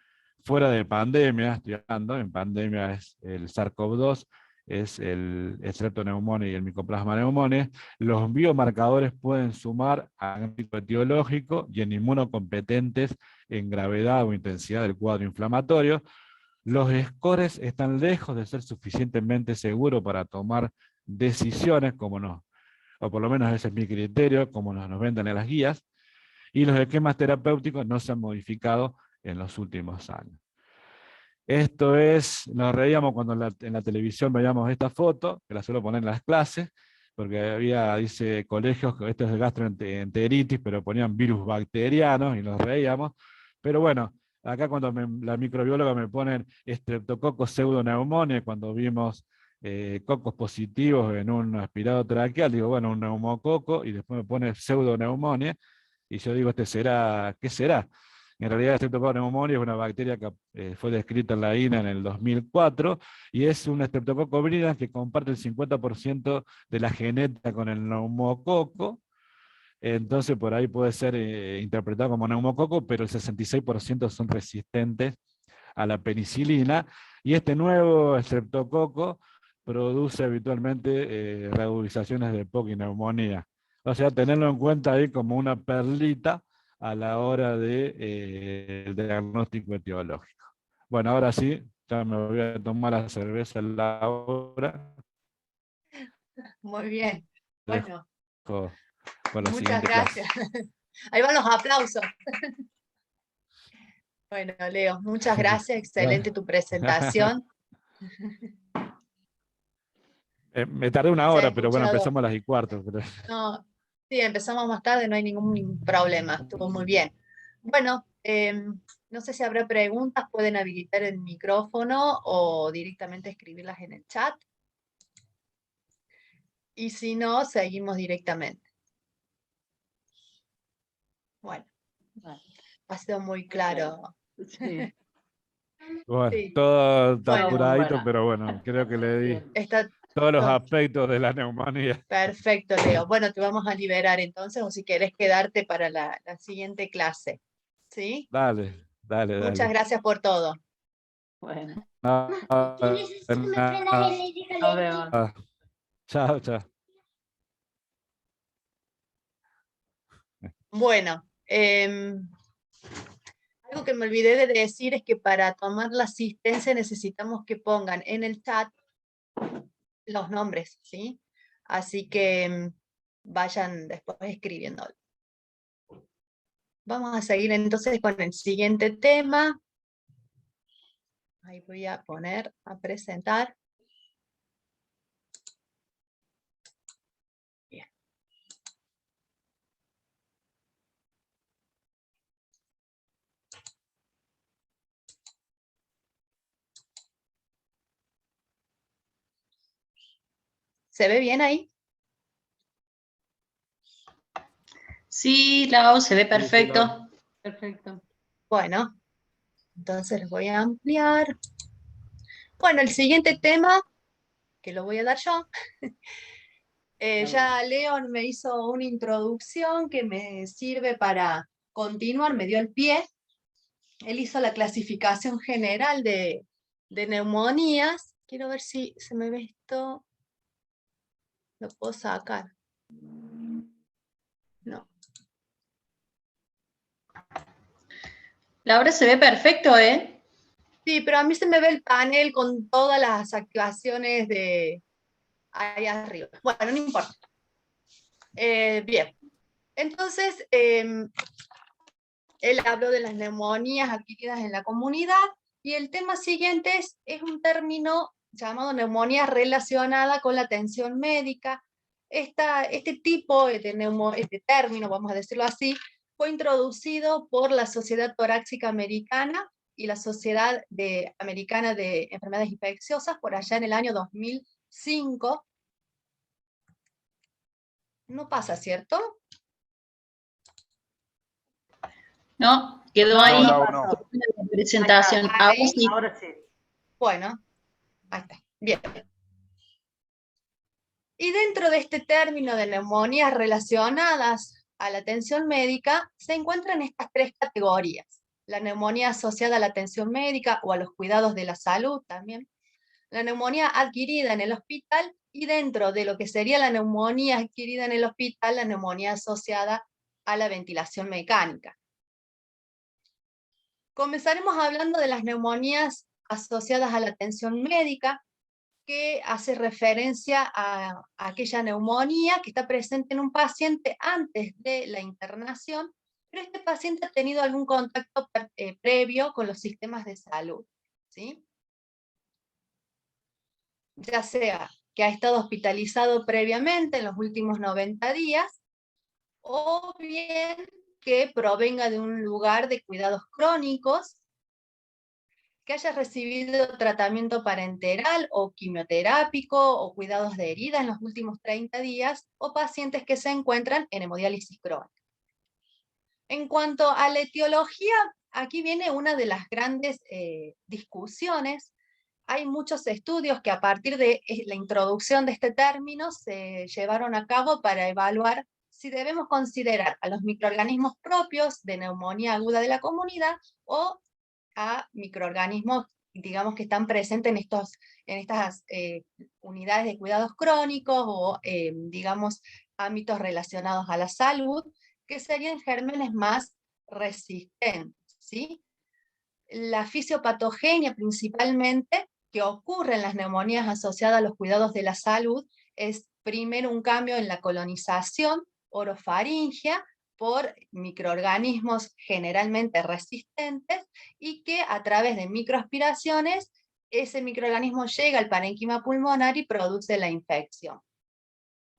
fuera de pandemia, estoy hablando, en pandemia es el SARS-CoV-2, es el Streptoneumoniae y el Mycoplasma pneumoniae. Los biomarcadores pueden sumar a diagnóstico etiológico y en inmunocompetentes en gravedad o intensidad del cuadro inflamatorio. Los scores están lejos de ser suficientemente seguros para tomar decisiones, como no, o por lo menos ese es mi criterio, como nos venden en las guías, y los esquemas terapéuticos no se han modificado en los últimos años. Esto es, nos reíamos cuando en la televisión veíamos esta foto, que la suelo poner en las clases, porque había, dice, colegios, que esto es gastroenteritis, pero ponían virus bacterianos y nos reíamos, pero bueno, acá cuando la microbióloga me ponen estreptococcus pseudoneumonia, cuando vimos cocos positivos en un aspirado traqueal, digo, bueno, un neumococo, y después me pone pseudoneumonia, y yo digo, ¿qué será? En realidad, Streptococcus pneumoniae es una bacteria que fue descrita en la INA en el 2004, y es un Streptococcus viridans que comparte el 50% de la genética con el neumococo. Entonces por ahí puede ser interpretado como neumococo, pero el 66% son resistentes a la penicilina, y este nuevo estreptococo produce habitualmente reutilizaciones de poquineumonía. O sea, tenerlo en cuenta ahí como una perlita a la hora del diagnóstico etiológico. Bueno, ahora sí, ya me voy a tomar la cerveza Laura. Muy bien. Bueno, Con la muchas siguiente gracias. clase. Ahí van los aplausos. Bueno, Leo, muchas gracias. Excelente tu presentación. Me tardé una Se ha hora, pero bueno, escuchado. empezamos a las 1:15. Pero... No, sí, empezamos más tarde, no hay ningún problema. Estuvo muy bien. Bueno, no sé si habrá preguntas, pueden habilitar el micrófono o directamente escribirlas en el chat. Y si no, seguimos directamente. Bueno, ha sido muy claro. Sí. Bueno, Sí. todo está Bueno. apuradito, Bueno. pero bueno, creo que le di Bien. Está todos los todo aspectos de la neumonía. perfecto, Leo. Bueno, te vamos a liberar entonces, o si querés quedarte para la siguiente clase. ¿Sí? Dale, dale, Muchas dale. gracias por todo. Bueno, No, nos vemos. chao, chao. Bueno, algo que me olvidé de decir es que para tomar la asistencia necesitamos que pongan en el chat los nombres, ¿sí? Así que vayan después escribiendo. Vamos a seguir entonces con el siguiente tema. Ahí voy a poner a presentar. Bien. ¿Se ve bien ahí? Sí, Lau, se ve perfecto. Perfecto. Bueno, entonces los voy a ampliar. Bueno, el siguiente tema, que lo voy a dar yo. Ya Leon me hizo una introducción que me sirve para continuar, me dio el pie. Él hizo la clasificación general de neumonías. Quiero ver si se me ve esto. Lo puedo sacar. No. Laura, se ve perfecto, ¿eh? Sí, pero a mí se me ve el panel con todas las activaciones de ahí arriba. Bueno, no importa. Bien. Entonces, él habló de las neumonías adquiridas en la comunidad Y el tema siguiente es un término llamado neumonía relacionada con la atención médica. Este tipo de este término, vamos a decirlo así, fue introducido por la Sociedad Torácica Americana y la Sociedad Americana de Enfermedades Infecciosas por allá en el año 2005. No pasa, ¿cierto? ¿No? Quedó No, ahí no No, pasó. la presentación. Ahí está. Ahora sí. Ahora sí. Bueno, ahí está. Bien. Y dentro de este término de neumonías relacionadas a la atención médica, se encuentran estas tres categorías. La neumonía asociada a la atención médica o a los cuidados de la salud también. La neumonía adquirida en el hospital y dentro de lo que sería la neumonía adquirida en el hospital, la neumonía asociada a la ventilación mecánica. Comenzaremos hablando de las neumonías asociadas a la atención médica, que hace referencia a aquella neumonía que está presente en un paciente antes de la internación, pero este paciente ha tenido algún contacto previo con los sistemas de salud, ¿sí? Ya sea que ha estado hospitalizado previamente en los últimos 90 días, o bien que provenga de un lugar de cuidados crónicos, que haya recibido tratamiento parenteral o quimioterápico o cuidados de herida en los últimos 30 días, o pacientes que se encuentran en hemodiálisis crónica. En cuanto a la etiología, aquí viene una de las grandes discusiones. Hay muchos estudios que a partir de la introducción de este término se llevaron a cabo para evaluar si debemos considerar a los microorganismos propios de neumonía aguda de la comunidad o a microorganismos, digamos, que están presentes en estas unidades de cuidados crónicos o, digamos, ámbitos relacionados a la salud, que serían gérmenes más resistentes, ¿sí? La fisiopatogenia principalmente que ocurre en las neumonías asociadas a los cuidados de la salud es primero un cambio en la colonización orofaringea por microorganismos generalmente resistentes y que a través de microaspiraciones ese microorganismo llega al parénquima pulmonar y produce la infección.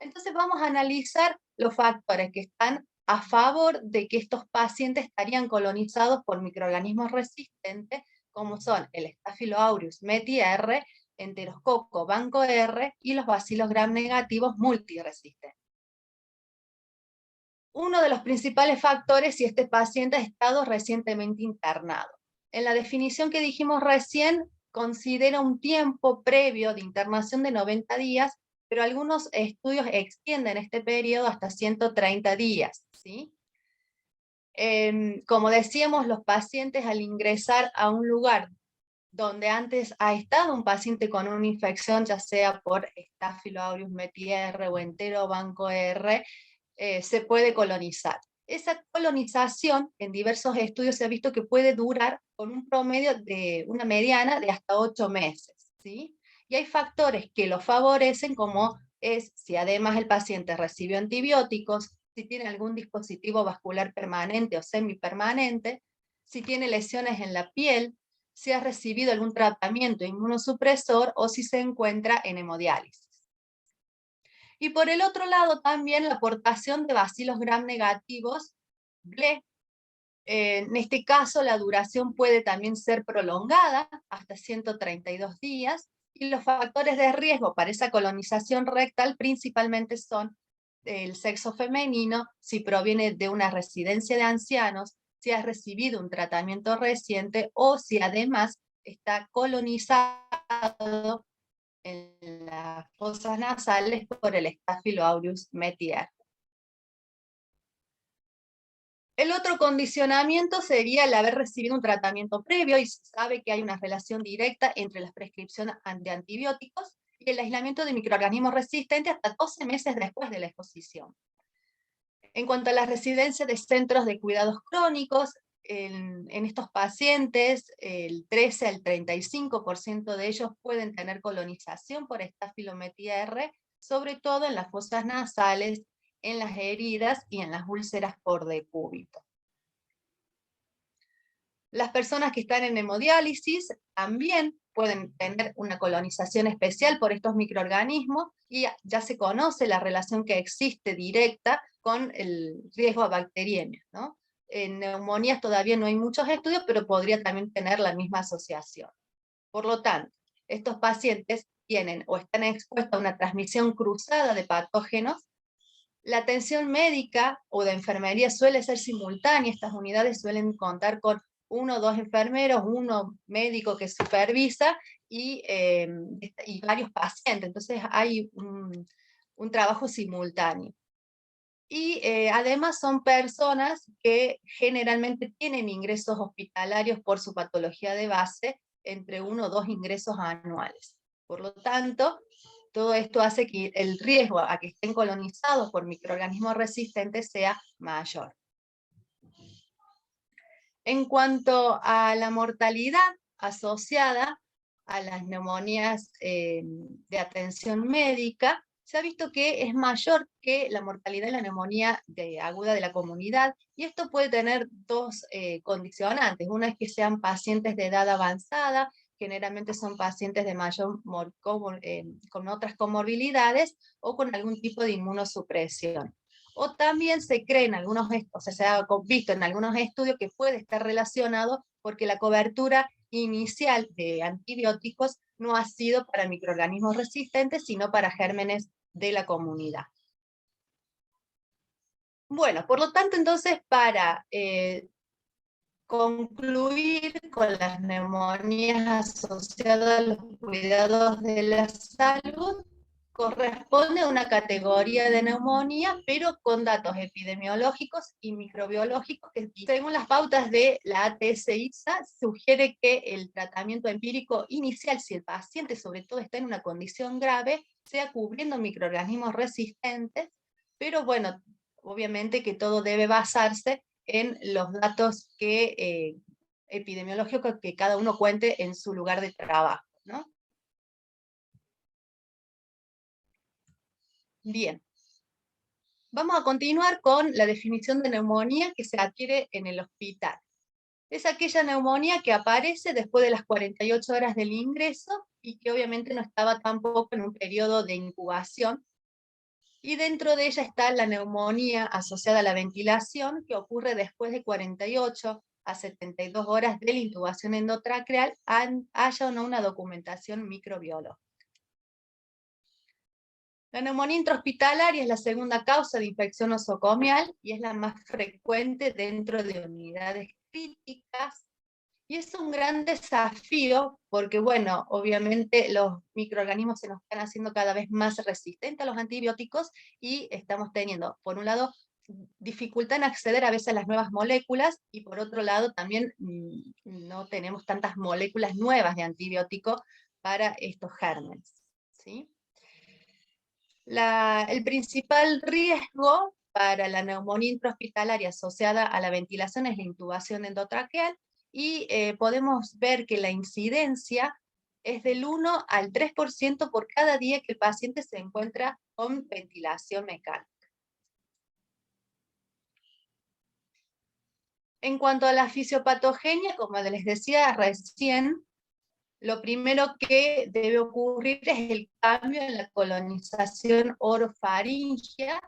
Entonces vamos a analizar los factores que están a favor de que estos pacientes estarían colonizados por microorganismos resistentes, como son el Staphylococcus meti-R, Enterococo banco R y los bacilos gram negativos multiresistentes. Uno de los principales factores si este paciente ha estado recientemente internado. En la definición que dijimos recién, considera un tiempo previo de internación de 90 días, pero algunos estudios extienden este periodo hasta 130 días, ¿sí? Como decíamos, los pacientes al ingresar a un lugar donde antes ha estado un paciente con una infección, ya sea por Staphylococcus meti-R o Enterobanco R, se puede colonizar. Esa colonización en diversos estudios se ha visto que puede durar con un promedio de una mediana de hasta 8 meses, ¿sí? Y hay factores que lo favorecen, como es si además el paciente recibió antibióticos, si tiene algún dispositivo vascular permanente o semipermanente, si tiene lesiones en la piel, si ha recibido algún tratamiento inmunosupresor o si se encuentra en hemodiálisis. Y por el otro lado también la aportación de bacilos gram negativos, BLE. En este caso la duración puede también ser prolongada hasta 132 días, y los factores de riesgo para esa colonización rectal principalmente son el sexo femenino, si proviene de una residencia de ancianos, si ha recibido un tratamiento reciente o si además está colonizado en las fosas nasales por el Staphylococcus meti-R. El otro condicionamiento sería el haber recibido un tratamiento previo, y se sabe que hay una relación directa entre la prescripción de antibióticos y el aislamiento de microorganismos resistentes hasta 12 meses después de la exposición. En cuanto a la residencia de centros de cuidados crónicos, en estos pacientes, el 13 al 35% de ellos pueden tener colonización por Staphylococcus meti-R, sobre todo en las fosas nasales, en las heridas y en las úlceras por decúbito. Las personas que están en hemodiálisis también pueden tener una colonización especial por estos microorganismos, y ya se conoce la relación que existe directa con el riesgo a bacteriemia, ¿no? En neumonías todavía no hay muchos estudios, pero podría también tener la misma asociación. Por lo tanto, estos pacientes tienen o están expuestos a una transmisión cruzada de patógenos. La atención médica o de enfermería suele ser simultánea. Estas unidades suelen contar con 1 o 2 enfermeros, uno médico que supervisa y varios pacientes. Entonces hay un trabajo simultáneo. Y además son personas que generalmente tienen ingresos hospitalarios por su patología de base, entre 1 o 2 ingresos anuales. Por lo tanto, todo esto hace que el riesgo a que estén colonizados por microorganismos resistentes sea mayor. En cuanto a la mortalidad asociada a las neumonías de atención médica, se ha visto que es mayor que la mortalidad de la neumonía aguda de la comunidad, y esto puede tener dos condicionantes. Una es que sean pacientes de edad avanzada, generalmente son pacientes de mayor con otras comorbilidades o con algún tipo de inmunosupresión. O también se cree en algunos, o sea, se ha visto en algunos estudios que puede estar relacionado porque la cobertura inicial de antibióticos no ha sido para microorganismos resistentes, sino para gérmenes de la comunidad. Bueno, por lo tanto, entonces, para concluir con las neumonías asociadas a los cuidados de la salud, corresponde a una categoría de neumonía, pero con datos epidemiológicos y microbiológicos que, según las pautas de la ATS-ISA, sugiere que el tratamiento empírico inicial, si el paciente sobre todo está en una condición grave, sea cubriendo microorganismos resistentes, pero bueno, obviamente que todo debe basarse en los datos epidemiológicos que cada uno cuente en su lugar de trabajo, ¿no? Bien. Vamos a continuar con la definición de neumonía que se adquiere en el hospital. Es aquella neumonía que aparece después de las 48 horas del ingreso y que obviamente no estaba tampoco en un periodo de incubación. Y dentro de ella está la neumonía asociada a la ventilación, que ocurre después de 48 a 72 horas de la intubación endotraqueal, haya o no una documentación microbiológica. La neumonía intrahospitalaria es la segunda causa de infección nosocomial y es la más frecuente dentro de unidades críticas. Y es un gran desafío porque, bueno, obviamente los microorganismos se nos están haciendo cada vez más resistentes a los antibióticos y estamos teniendo, por un lado, dificultad en acceder a veces a las nuevas moléculas, y por otro lado también no tenemos tantas moléculas nuevas de antibiótico para estos gérmenes, ¿sí? El principal riesgo para la neumonía intrahospitalaria asociada a la ventilación es la intubación endotraqueal, y podemos ver que la incidencia es del 1 al 3% por cada día que el paciente se encuentra con ventilación mecánica. En cuanto a la fisiopatogenia, como les decía recién, lo primero que debe ocurrir es el cambio en la colonización orofaringea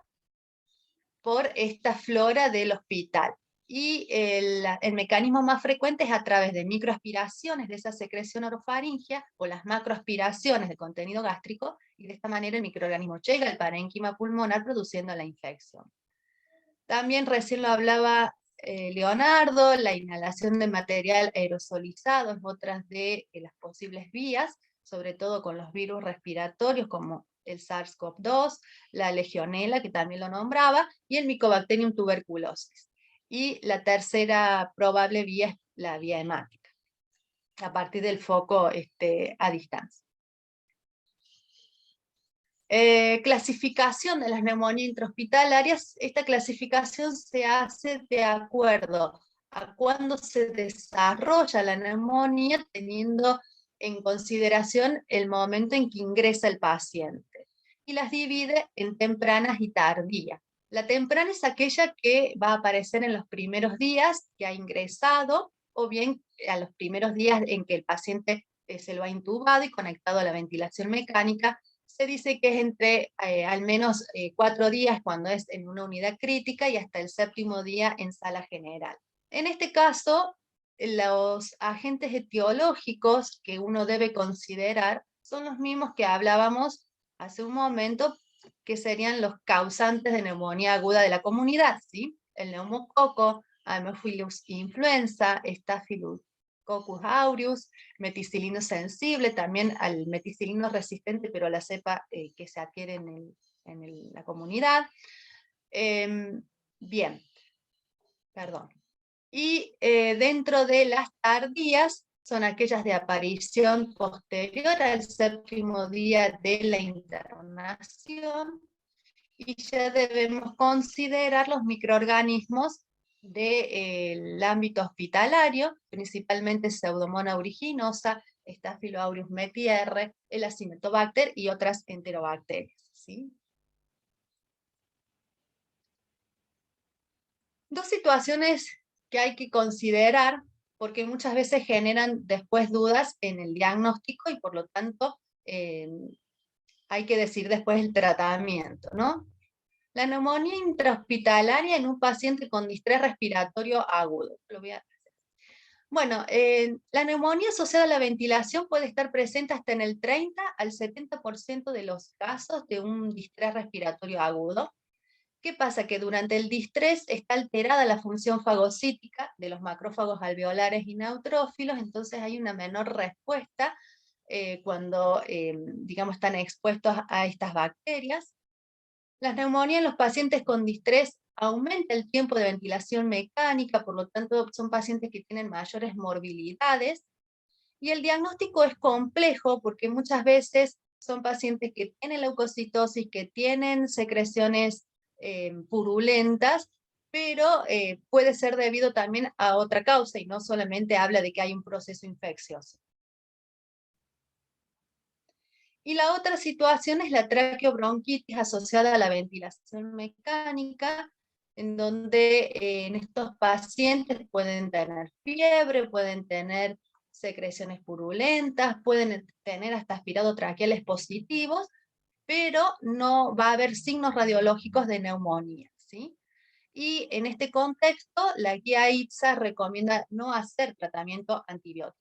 por esta flora del hospital. Y el mecanismo más frecuente es a través de microaspiraciones de esa secreción orofaringea o las macroaspiraciones de contenido gástrico, y de esta manera el microorganismo llega al parénquima pulmonar produciendo la infección. También recién lo hablaba Leonardo, la inhalación de material aerosolizado es otra de las posibles vías, sobre todo con los virus respiratorios como el SARS-CoV-2, la legionela, que también lo nombraba, y el Mycobacterium tuberculosis. Y la tercera probable vía es la vía hemática, a partir del foco a distancia. Clasificación de las neumonías intrahospitalarias. Esta clasificación se hace de acuerdo a cuándo se desarrolla la neumonía, teniendo en consideración el momento en que ingresa el paciente, y las divide en tempranas y tardías. La temprana es aquella que va a aparecer en los primeros días que ha ingresado, o bien a los primeros días en que el paciente se lo ha intubado y conectado a la ventilación mecánica, se dice que es entre al menos 4 días cuando es en una unidad crítica y hasta el 7º día en sala general. En este caso, los agentes etiológicos que uno debe considerar son los mismos que hablábamos hace un momento, que serían los causantes de neumonía aguda de la comunidad, ¿sí? El neumococo, Haemophilus influenza, Staphylococcus aureus, meticilino sensible, también al meticilino resistente, pero a la cepa que se adquiere en la comunidad. Bien, perdón. Y dentro de las tardías, son aquellas de aparición posterior al 7º día de la internación, y ya debemos considerar los microorganismos del ámbito hospitalario, principalmente Pseudomonas aeruginosa, Staphylo aureus METR, el Acinetobacter y otras enterobacterias, ¿sí? Dos situaciones que hay que considerar, porque muchas veces generan después dudas en el diagnóstico y por lo tanto hay que decir después el tratamiento, ¿no? La neumonía intrahospitalaria en un paciente con distrés respiratorio agudo. Bueno, la neumonía asociada a la ventilación puede estar presente hasta en el 30 al 70% de los casos de un distrés respiratorio agudo. ¿Qué pasa? Que durante el distrés está alterada la función fagocítica de los macrófagos alveolares y neutrófilos, entonces hay una menor respuesta cuando, digamos, están expuestos a estas bacterias. La neumonía en los pacientes con distrés aumenta el tiempo de ventilación mecánica, por lo tanto son pacientes que tienen mayores morbilidades, y el diagnóstico es complejo porque muchas veces son pacientes que tienen leucocitosis, que tienen secreciones purulentas, pero puede ser debido también a otra causa y no solamente habla de que hay un proceso infeccioso. Y la otra situación es la traqueobronquitis asociada a la ventilación mecánica, en donde en estos pacientes pueden tener fiebre, pueden tener secreciones purulentas, pueden tener hasta aspirados traqueales positivos, pero no va a haber signos radiológicos de neumonía, ¿sí? Y en este contexto, la guía IPSA recomienda no hacer tratamiento antibiótico.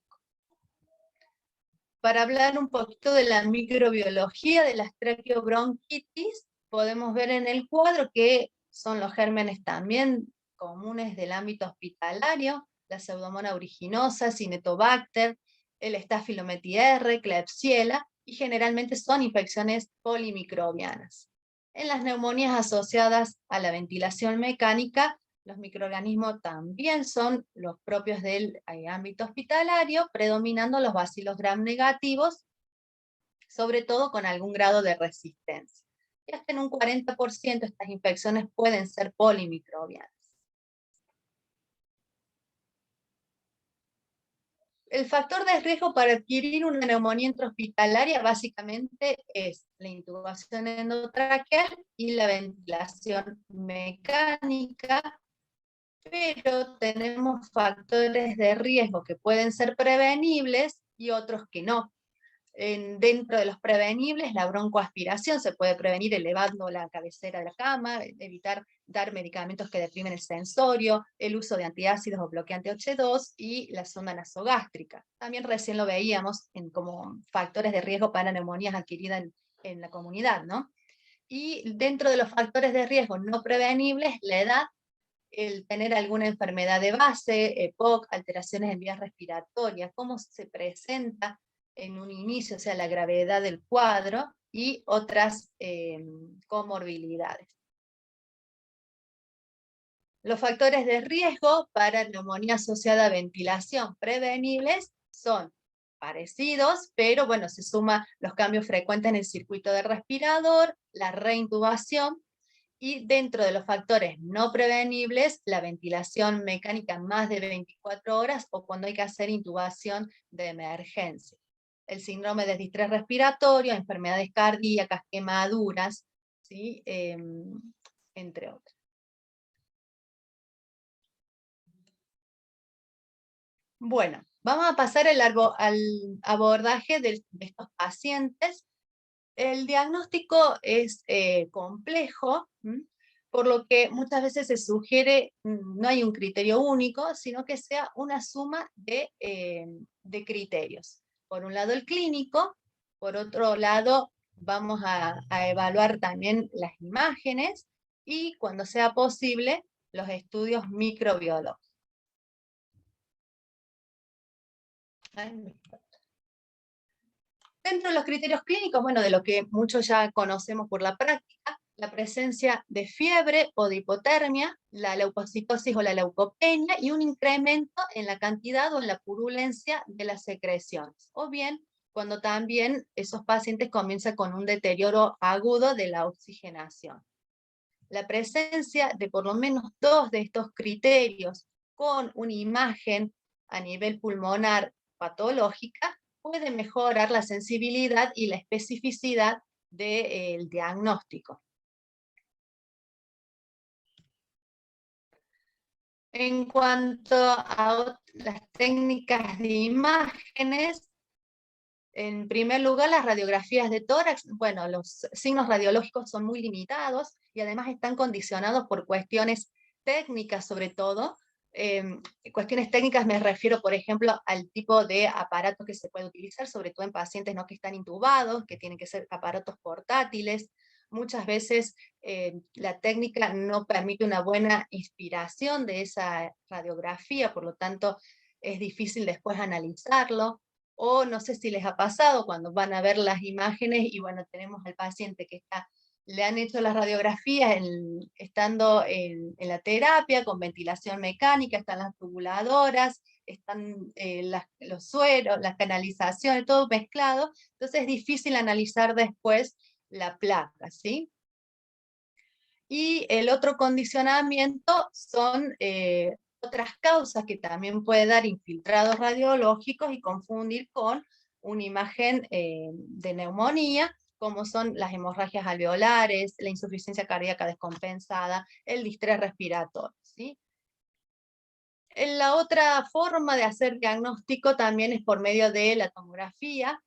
Para hablar un poquito de la microbiología de las traqueobronquitis, podemos ver en el cuadro que son los gérmenes también comunes del ámbito hospitalario, la Pseudomonas aeruginosa, Acinetobacter, el Staphylomedes, Klebsiella, y generalmente son infecciones polimicrobianas. En las neumonías asociadas a la ventilación mecánica, los microorganismos también son los propios del ámbito hospitalario, predominando los bacilos gram negativos, sobre todo con algún grado de resistencia. Y hasta en un 40% estas infecciones pueden ser polimicrobianas. El factor de riesgo para adquirir una neumonía intrahospitalaria básicamente es la intubación endotraqueal y la ventilación mecánica, pero tenemos factores de riesgo que pueden ser prevenibles y otros que no. Dentro de los prevenibles, la broncoaspiración se puede prevenir elevando la cabecera de la cama, evitar dar medicamentos que deprimen el sensorio, el uso de antiácidos o bloqueante H2 y la sonda nasogástrica. También recién lo veíamos como factores de riesgo para neumonías adquiridas en la comunidad, ¿no? Y dentro de los factores de riesgo no prevenibles, la edad, el tener alguna enfermedad de base, EPOC, alteraciones en vías respiratorias, cómo se presenta en un inicio, o sea, la gravedad del cuadro, y otras comorbilidades. Los factores de riesgo para neumonía asociada a ventilación prevenibles son parecidos, pero bueno, se suma los cambios frecuentes en el circuito del respirador, la reintubación, y dentro de los factores no prevenibles, la ventilación mecánica más de 24 horas o cuando hay que hacer intubación de emergencia. El síndrome de distrés respiratorio, enfermedades cardíacas, quemaduras, ¿sí? Entre otras. Bueno, vamos a pasar al abordaje de estos pacientes. El diagnóstico es complejo, por lo que muchas veces se sugiere, no hay un criterio único, sino que sea una suma de criterios. Por un lado el clínico, por otro lado vamos a evaluar también las imágenes y cuando sea posible los estudios microbiológicos. Dentro de los criterios clínicos, bueno, de lo que muchos ya conocemos por la práctica, la presencia de fiebre o de hipotermia, la leucocitosis o la leucopenia, y un incremento en la cantidad o en la purulencia de las secreciones. O bien, cuando también esos pacientes comienzan con un deterioro agudo de la oxigenación. La presencia de por lo menos 2 de estos criterios con una imagen a nivel pulmonar patológica puede mejorar la sensibilidad y la especificidad del diagnóstico. En cuanto a las técnicas de imágenes, en primer lugar, las radiografías de tórax, bueno, los signos radiológicos son muy limitados y además están condicionados por cuestiones técnicas sobre todo. Cuestiones técnicas me refiero, por ejemplo, al tipo de aparato que se puede utilizar, sobre todo en pacientes no que están intubados, que tienen que ser aparatos portátiles. Muchas veces la técnica no permite una buena inspiración de esa radiografía, por lo tanto es difícil después analizarlo. O no sé si les ha pasado cuando van a ver las imágenes y bueno, tenemos al paciente que le han hecho las radiografías estando en la terapia, con ventilación mecánica, están las tubuladoras, están los sueros, las canalizaciones, todo mezclado, entonces es difícil analizar después la placa, ¿sí? Y el otro condicionamiento son otras causas que también puede dar infiltrados radiológicos y confundir con una imagen de neumonía, como son las hemorragias alveolares, la insuficiencia cardíaca descompensada, el distrés respiratorio, ¿sí? La otra forma de hacer diagnóstico también es por medio de la tomografía,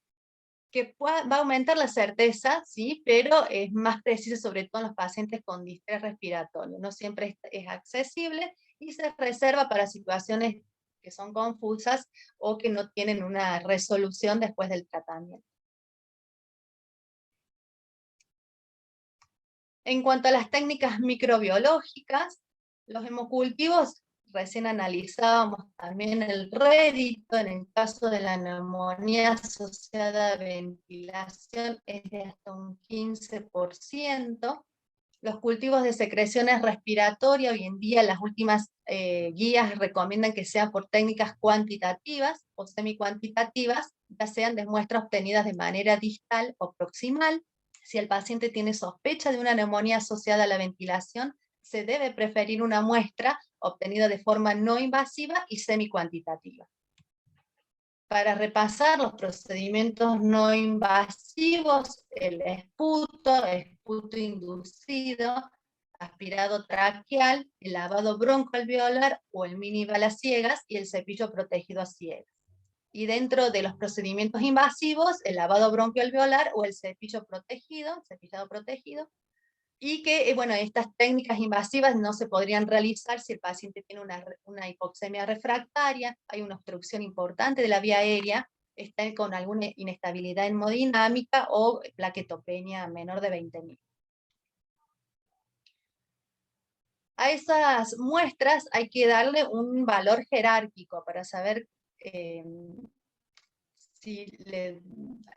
que va a aumentar la certeza, sí, pero es más precisa sobre todo en los pacientes con distrés respiratorio. No siempre es accesible y se reserva para situaciones que son confusas o que no tienen una resolución después del tratamiento. En cuanto a las técnicas microbiológicas, los hemocultivos, recién analizábamos también el rédito, en el caso de la neumonía asociada a ventilación es de hasta un 15%. Los cultivos de secreciones respiratorias, hoy en día las últimas guías recomiendan que sean por técnicas cuantitativas o semicuantitativas, ya sean de muestras obtenidas de manera distal o proximal. Si el paciente tiene sospecha de una neumonía asociada a la ventilación, se debe preferir una muestra obtenida de forma no invasiva y semicuantitativa. Para repasar los procedimientos no invasivos, el esputo inducido, aspirado traqueal, el lavado broncoalveolar o el minival a ciegas y el cepillo protegido a ciegas. Y dentro de los procedimientos invasivos, el lavado broncoalveolar o el cepillado protegido, y que, bueno, estas técnicas invasivas no se podrían realizar si el paciente tiene una hipoxemia refractaria, hay una obstrucción importante de la vía aérea, está con alguna inestabilidad hemodinámica o plaquetopenia menor de 20.000. A esas muestras hay que darle un valor jerárquico para saber si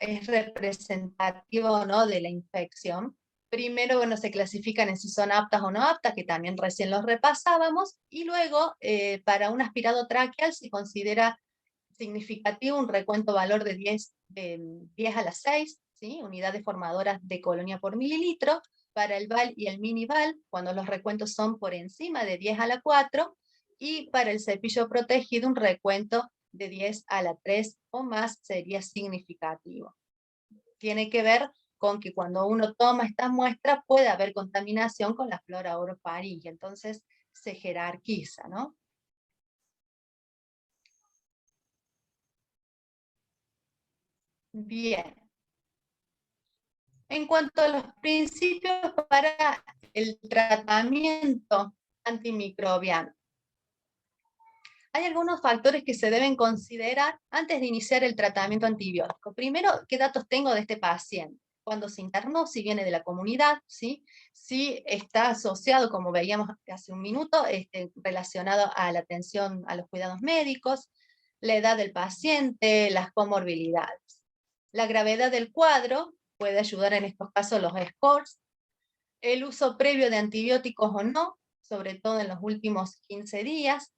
es representativo o no de la infección. Primero, bueno, se clasifican en si son aptas o no aptas, que también recién los repasábamos, y luego, para un aspirado traqueal se considera significativo un recuento valor de 10 a la 6, ¿sí? Unidades formadoras de colonia por mililitro. Para el VAL y el mini-VAL, cuando los recuentos son por encima de 10 a la 4, y para el cepillo protegido un recuento de 10 a la 3 o más sería significativo. Tiene que ver con que cuando uno toma estas muestras puede haber contaminación con la flora orofaringe, entonces se jerarquiza, ¿no? Bien. En cuanto a los principios para el tratamiento antimicrobiano, hay algunos factores que se deben considerar antes de iniciar el tratamiento antibiótico. Primero, ¿qué datos tengo de este paciente? Cuándo se internó, si viene de la comunidad, ¿sí? Si está asociado, como veíamos hace un minuto, relacionado a la atención a los cuidados médicos, la edad del paciente, las comorbilidades. La gravedad del cuadro puede ayudar en estos casos los scores, el uso previo de antibióticos o no, sobre todo en los últimos 15 días,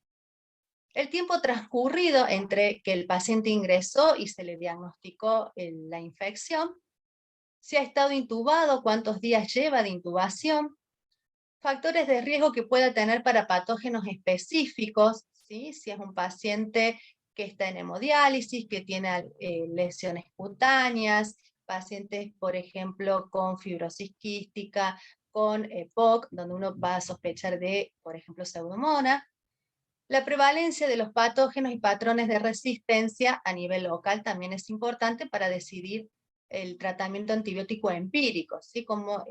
el tiempo transcurrido entre que el paciente ingresó y se le diagnosticó la infección, si ha estado intubado, cuántos días lleva de intubación, factores de riesgo que pueda tener para patógenos específicos, ¿sí? Si es un paciente que está en hemodiálisis, que tiene lesiones cutáneas, pacientes, por ejemplo, con fibrosis quística, con POC, donde uno va a sospechar de, por ejemplo, pseudomonas. La prevalencia de los patógenos y patrones de resistencia a nivel local también es importante para decidir el tratamiento antibiótico empírico, ¿sí? Cómo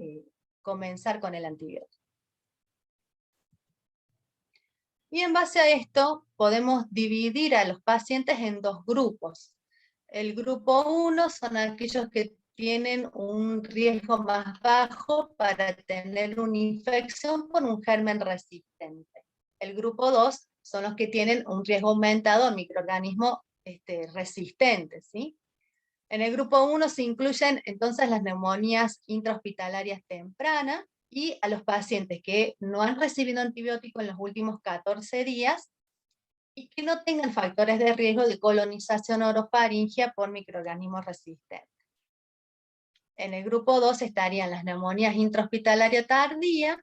comenzar con el antibiótico. Y en base a esto podemos dividir a los pacientes en dos grupos. El grupo 1 son aquellos que tienen un riesgo más bajo para tener una infección por un germen resistente. El grupo 2 son los que tienen un riesgo aumentado a microorganismos resistentes, ¿sí? En el grupo 1 se incluyen entonces las neumonías intrahospitalarias tempranas y a los pacientes que no han recibido antibiótico en los últimos 14 días y que no tengan factores de riesgo de colonización orofaringea por microorganismos resistentes. En el grupo 2 estarían las neumonías intrahospitalarias tardías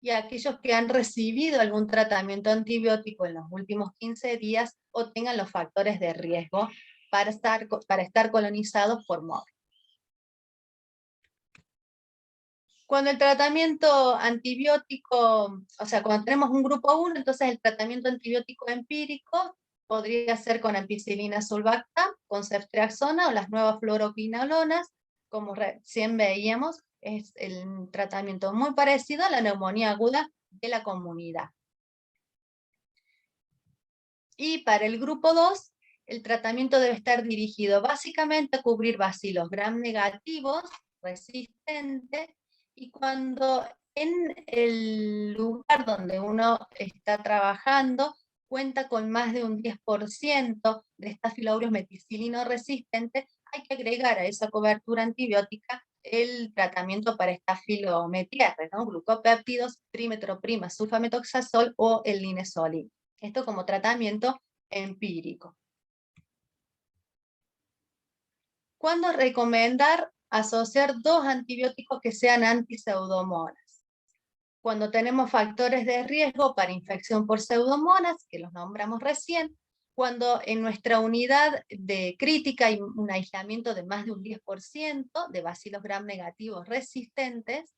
y aquellos que han recibido algún tratamiento antibiótico en los últimos 15 días o tengan los factores de riesgo para estar colonizados por MOR. Cuando el tratamiento antibiótico, o sea, cuando tenemos un grupo 1, entonces el tratamiento antibiótico empírico podría ser con ampicilina sulbactam, con ceftriaxona o las nuevas fluoroquinolonas, como recién veíamos, es el tratamiento muy parecido a la neumonía aguda de la comunidad. Y para el grupo 2, el tratamiento debe estar dirigido básicamente a cubrir bacilos gram negativos, resistentes, y cuando en el lugar donde uno está trabajando cuenta con más de un 10% de Staphylococcus meticilino resistente, hay que agregar a esa cobertura antibiótica el tratamiento para estafilometriasis, ¿no? Glucopéptidos, trimetroprima, sulfametoxazol o el linezolid. Esto como tratamiento empírico. ¿Cuándo recomendar asociar dos antibióticos que sean anti-pseudomonas? Cuando tenemos factores de riesgo para infección por pseudomonas, que los nombramos recién, cuando en nuestra unidad de crítica hay un aislamiento de más de un 10% de bacilos gram negativos resistentes,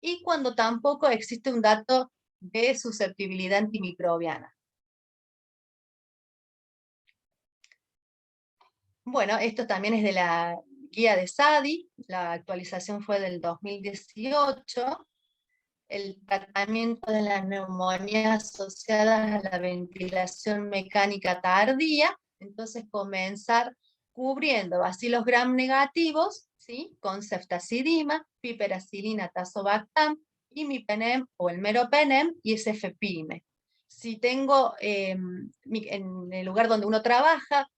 y cuando tampoco existe un dato de susceptibilidad antimicrobiana. Bueno, esto también es de la guía de SADI, la actualización fue del 2018, el tratamiento de las neumonías asociadas a la ventilación mecánica tardía, entonces comenzar cubriendo bacilos gram negativos, ¿sí? Con ceftazidima, piperacilina, tazobactam, imipenem o el meropenem y cefepime. Si tengo en el lugar donde uno trabaja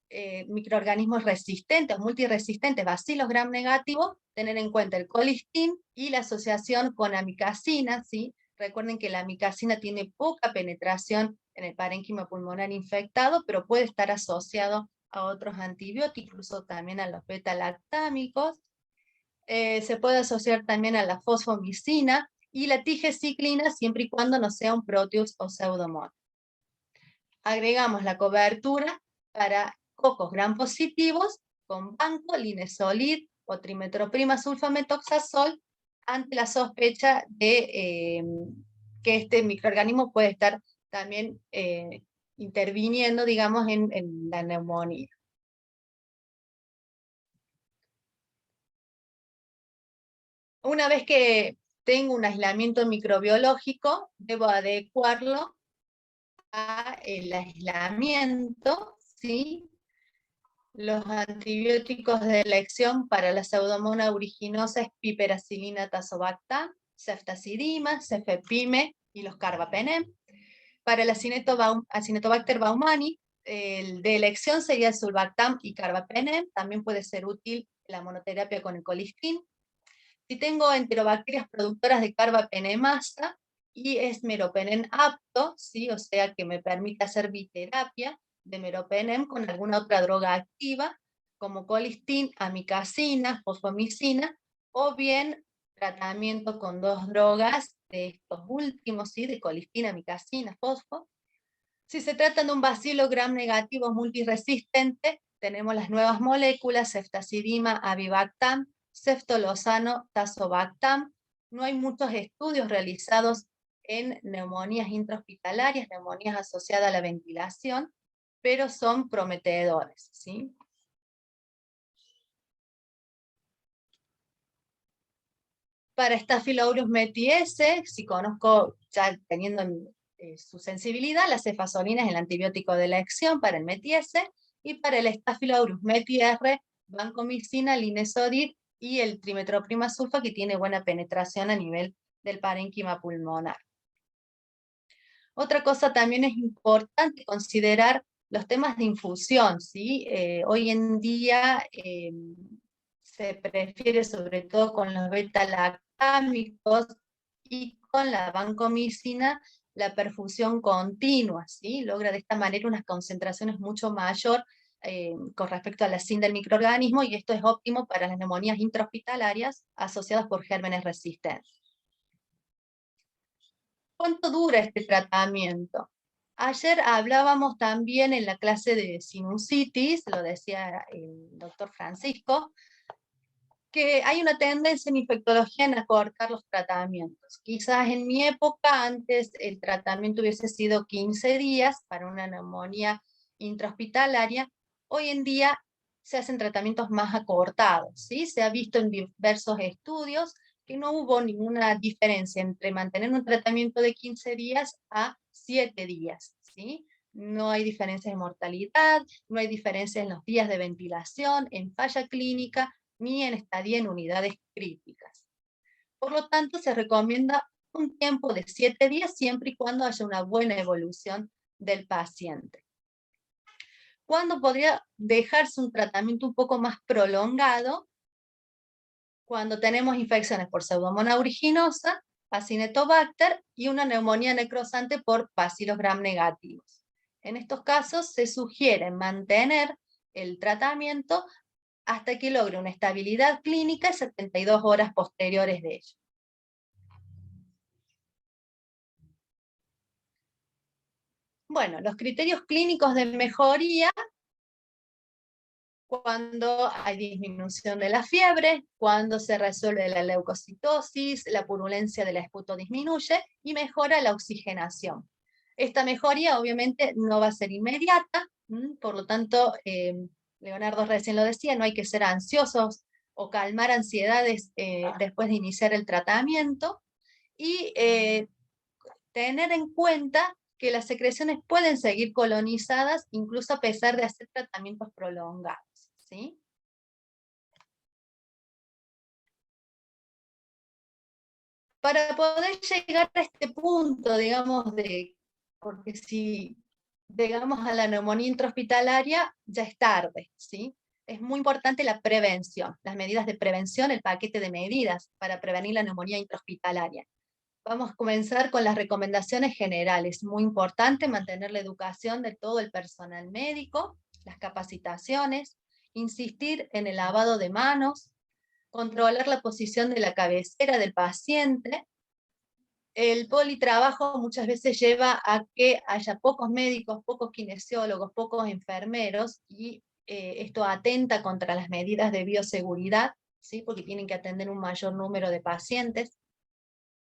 microorganismos resistentes, multiresistentes, bacilos gram negativos, tener en cuenta el colistin y la asociación con amicacina, ¿sí? Recuerden que la amicacina tiene poca penetración en el parénquima pulmonar infectado, pero puede estar asociado a otros antibióticos, incluso también a los beta-lactámicos. Se puede asociar también a la fosfomicina y la tigeciclina, siempre y cuando no sea un Proteus o Pseudomonas. Agregamos la cobertura para cocos gram positivos con banco, linezolid o trimetroprima sulfametoxazol ante la sospecha de que este microorganismo puede estar también interviniendo, digamos, en la neumonía. Una vez que tengo un aislamiento microbiológico, debo adecuarlo al aislamiento, ¿sí? Los antibióticos de elección para la Pseudomonas aeruginosa es piperacilina tazobactam, ceftazidima, cefepime y los carbapenem. Para el Acinetobacter baumani, el de elección sería el sulbactam y carbapenem. También puede ser útil la monoterapia con el colistin. Si tengo enterobacterias productoras de carbapenemasa y es meropenem apto, ¿sí? O sea que me permite hacer biterapia de meropenem con alguna otra droga activa, como colistin, amikacina, fosfomicina, o bien tratamiento con 2 drogas de estos últimos, ¿sí? De colistina, amikacina, fosfo. Si se trata de un bacilo gram negativo multiresistente, tenemos las nuevas moléculas, ceftazidima, avibactam, ceftolozano, tazobactam. No hay muchos estudios realizados en neumonías intrahospitalarias, neumonías asociadas a la ventilación, pero son prometedores, ¿sí? Para Staphylococcus metiese, si conozco, ya teniendo su sensibilidad, la cefazolina es el antibiótico de elección para el metiese, y para el Staphylococcus meti-R, vancomicina, linezolid y el trimetoprim sulfa, que tiene buena penetración a nivel del parénquima pulmonar. Otra cosa también es importante considerar los temas de infusión, ¿sí? Hoy en día se prefiere sobre todo con los beta-lactámicos y con la vancomicina la perfusión continua, ¿sí? Logra de esta manera unas concentraciones mucho mayor con respecto a la SIN del microorganismo, y esto es óptimo para las neumonías intrahospitalarias asociadas por gérmenes resistentes. ¿Cuánto dura este tratamiento? Ayer hablábamos también en la clase de sinusitis, lo decía el doctor Francisco, que hay una tendencia en infectología en acortar los tratamientos. Quizás en mi época, antes el tratamiento hubiese sido 15 días para una neumonía intrahospitalaria. Hoy en día se hacen tratamientos más acortados, ¿sí? Se ha visto en diversos estudios que no hubo ninguna diferencia entre mantener un tratamiento de 15 días a 7 días, ¿sí? No hay diferencia en mortalidad, no hay diferencia en los días de ventilación, en falla clínica, ni en estadía en unidades críticas. Por lo tanto, se recomienda un tiempo de 7 días siempre y cuando haya una buena evolución del paciente. ¿Cuándo podría dejarse un tratamiento un poco más prolongado? Cuando tenemos infecciones por Pseudomonas aeruginosa, Acinetobacter y una neumonía necrosante por Bacillus gram negativos. En estos casos se sugiere mantener el tratamiento hasta que logre una estabilidad clínica 72 horas posteriores de ello. Bueno, los criterios clínicos de mejoría: cuando hay disminución de la fiebre, cuando se resuelve la leucocitosis, la purulencia del esputo disminuye y mejora la oxigenación. Esta mejoría obviamente no va a ser inmediata, por lo tanto, Leonardo recién lo decía, no hay que ser ansiosos o calmar ansiedades después de iniciar el tratamiento, y tener en cuenta que las secreciones pueden seguir colonizadas incluso a pesar de hacer tratamientos prolongados, ¿sí? Para poder llegar a este punto, digamos, porque si llegamos a la neumonía intrahospitalaria, ya es tarde, ¿sí? Es muy importante la prevención, las medidas de prevención, el paquete de medidas para prevenir la neumonía intrahospitalaria. Vamos a comenzar con las recomendaciones generales. Muy importante mantener la educación de todo el personal médico, las capacitaciones, insistir en el lavado de manos, controlar la posición de la cabecera del paciente. El politrabajo muchas veces lleva a que haya pocos médicos, pocos kinesiólogos, pocos enfermeros, y esto atenta contra las medidas de bioseguridad, ¿sí? Porque tienen que atender un mayor número de pacientes.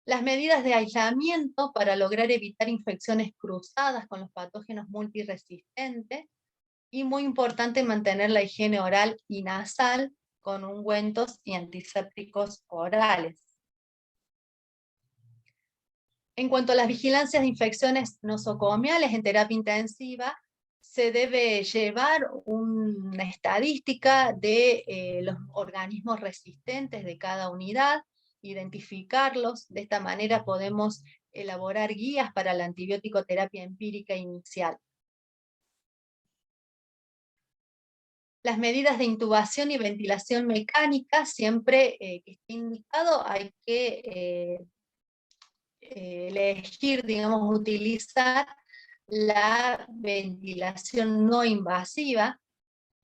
Las medidas de aislamiento para lograr evitar infecciones cruzadas con los patógenos multiresistentes, y muy importante mantener la higiene oral y nasal con ungüentos y antisépticos orales. En cuanto a las vigilancias de infecciones nosocomiales en terapia intensiva, se debe llevar una estadística de los organismos resistentes de cada unidad, identificarlos. De esta manera podemos elaborar guías para la antibiótico terapia empírica inicial. Las medidas de intubación y ventilación mecánica, siempre que esté indicado, hay que elegir, digamos, utilizar la ventilación no invasiva.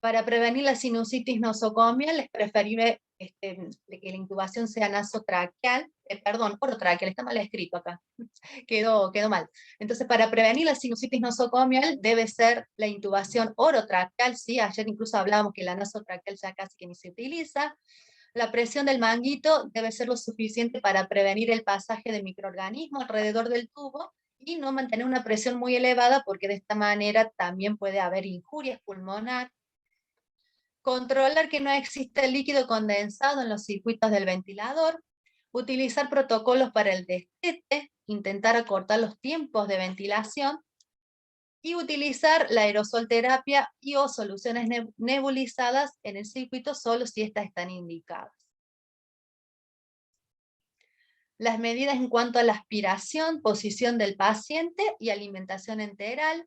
Para prevenir la sinusitis nosocomial es preferible que la intubación sea nasotraqueal, orotraqueal, está mal escrito acá, quedó mal. Entonces, para prevenir la sinusitis nosocomial debe ser la intubación orotraqueal, sí, ayer incluso hablábamos que la nasotraqueal ya casi que ni se utiliza. La presión del manguito debe ser lo suficiente para prevenir el pasaje de microorganismos alrededor del tubo, y no mantener una presión muy elevada, porque de esta manera también puede haber injurias pulmonar. Controlar que no existe líquido condensado en los circuitos del ventilador, utilizar protocolos para el destete, intentar acortar los tiempos de ventilación, y utilizar la aerosol terapia y o soluciones nebulizadas en el circuito solo si estas están indicadas. Las medidas en cuanto a la aspiración, posición del paciente y alimentación enteral.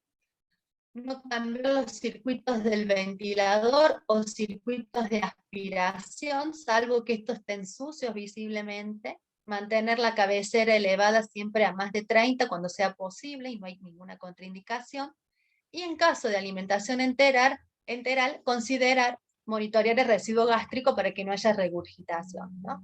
No cambiar los circuitos del ventilador o circuitos de aspiración, salvo que estos estén sucios visiblemente. Mantener la cabecera elevada siempre a más de 30 cuando sea posible y no hay ninguna contraindicación. Y en caso de alimentación enteral, considerar monitorear el residuo gástrico para que no haya regurgitación, ¿no?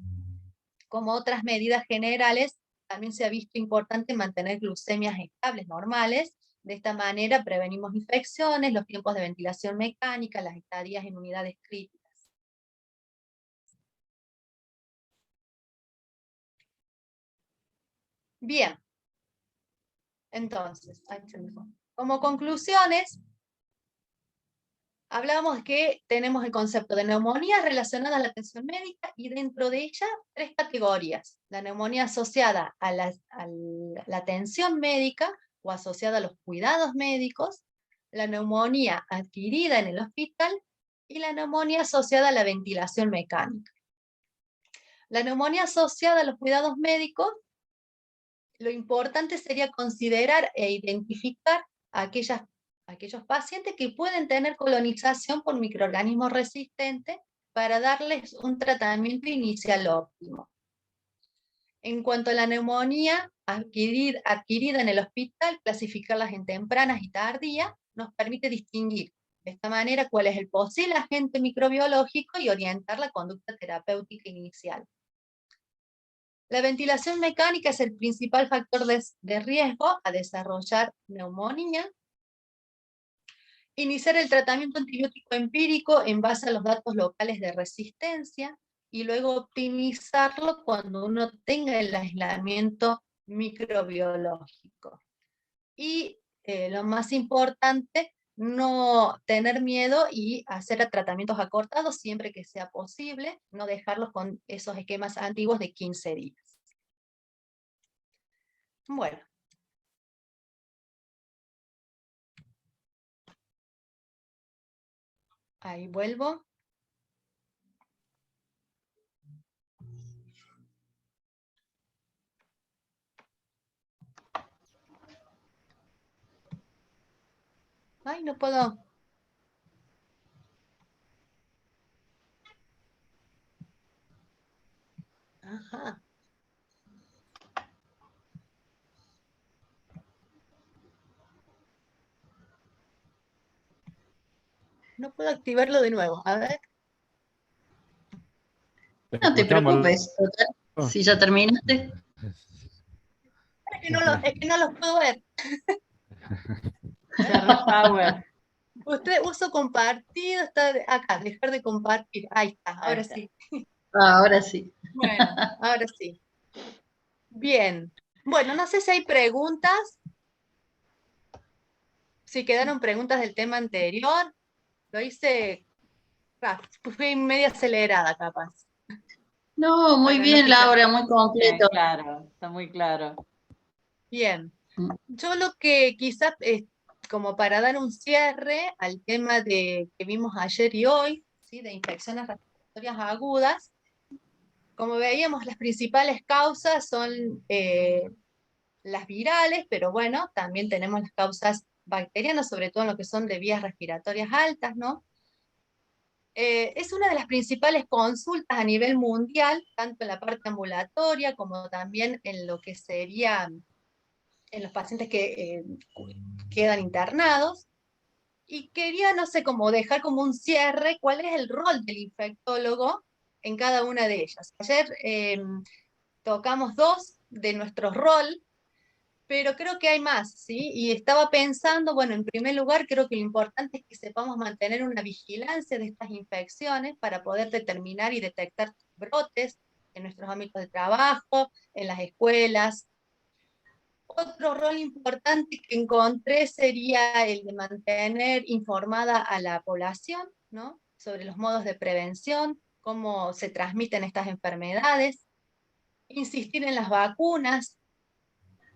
Como otras medidas generales, también se ha visto importante mantener glucemias estables normales. De esta manera prevenimos infecciones, los tiempos de ventilación mecánica, las estadías en unidades críticas. Bien. Entonces, como conclusiones, hablábamos que tenemos el concepto de neumonía relacionada a la atención médica, y dentro de ella 3 categorías. La neumonía asociada a la atención médica o asociada a los cuidados médicos, la neumonía adquirida en el hospital y la neumonía asociada a la ventilación mecánica. La neumonía asociada a los cuidados médicos, lo importante sería considerar e identificar aquellos pacientes que pueden tener colonización por microorganismos resistentes para darles un tratamiento inicial óptimo. En cuanto a la neumonía adquirida en el hospital, clasificarlas en tempranas y tardías nos permite distinguir de esta manera cuál es el posible agente microbiológico y orientar la conducta terapéutica inicial. La ventilación mecánica es el principal factor de riesgo a desarrollar neumonía. Iniciar el tratamiento antibiótico empírico en base a los datos locales de resistencia, y luego optimizarlo cuando uno tenga el aislamiento microbiológico. Y lo más importante, no tener miedo y hacer tratamientos acortados siempre que sea posible, no dejarlos con esos esquemas antiguos de 15 días. Bueno. Ahí vuelvo. Ay, no puedo. Ajá. No puedo activarlo de nuevo. A ver. No te preocupes, si ya terminaste. Es que no los puedo ver. Cerró Power. Usted uso compartido, está acá, dejar de compartir. Ahí está, ahora está. sí. Ahora sí. Bueno, ahora sí. Bien. Bueno, no sé si hay preguntas. Si quedaron preguntas del tema anterior. Lo hice Fui media acelerada, capaz. No, muy Para no bien, quitar- Laura, muy completo. Claro, está muy claro. Bien. Mm. Yo lo que quizás, como para dar un cierre al tema que vimos ayer y hoy, ¿sí? De infecciones respiratorias agudas, como veíamos, las principales causas son las virales, pero bueno, también tenemos las causas bacterianas, sobre todo en lo que son de vías respiratorias altas, ¿no? Es una de las principales consultas a nivel mundial, tanto en la parte ambulatoria como también en lo que sería en los pacientes que quedan internados. Y quería, no sé, como dejar como un cierre, cuál es el rol del infectólogo en cada una de ellas. Ayer tocamos dos de nuestro rol, pero creo que hay más, ¿sí? Y estaba pensando, bueno, en primer lugar, creo que lo importante es que sepamos mantener una vigilancia de estas infecciones para poder determinar y detectar brotes en nuestros ámbitos de trabajo, en las escuelas. Otro rol importante que encontré sería el de mantener informada a la población, ¿no? Sobre los modos de prevención, cómo se transmiten estas enfermedades, insistir en las vacunas,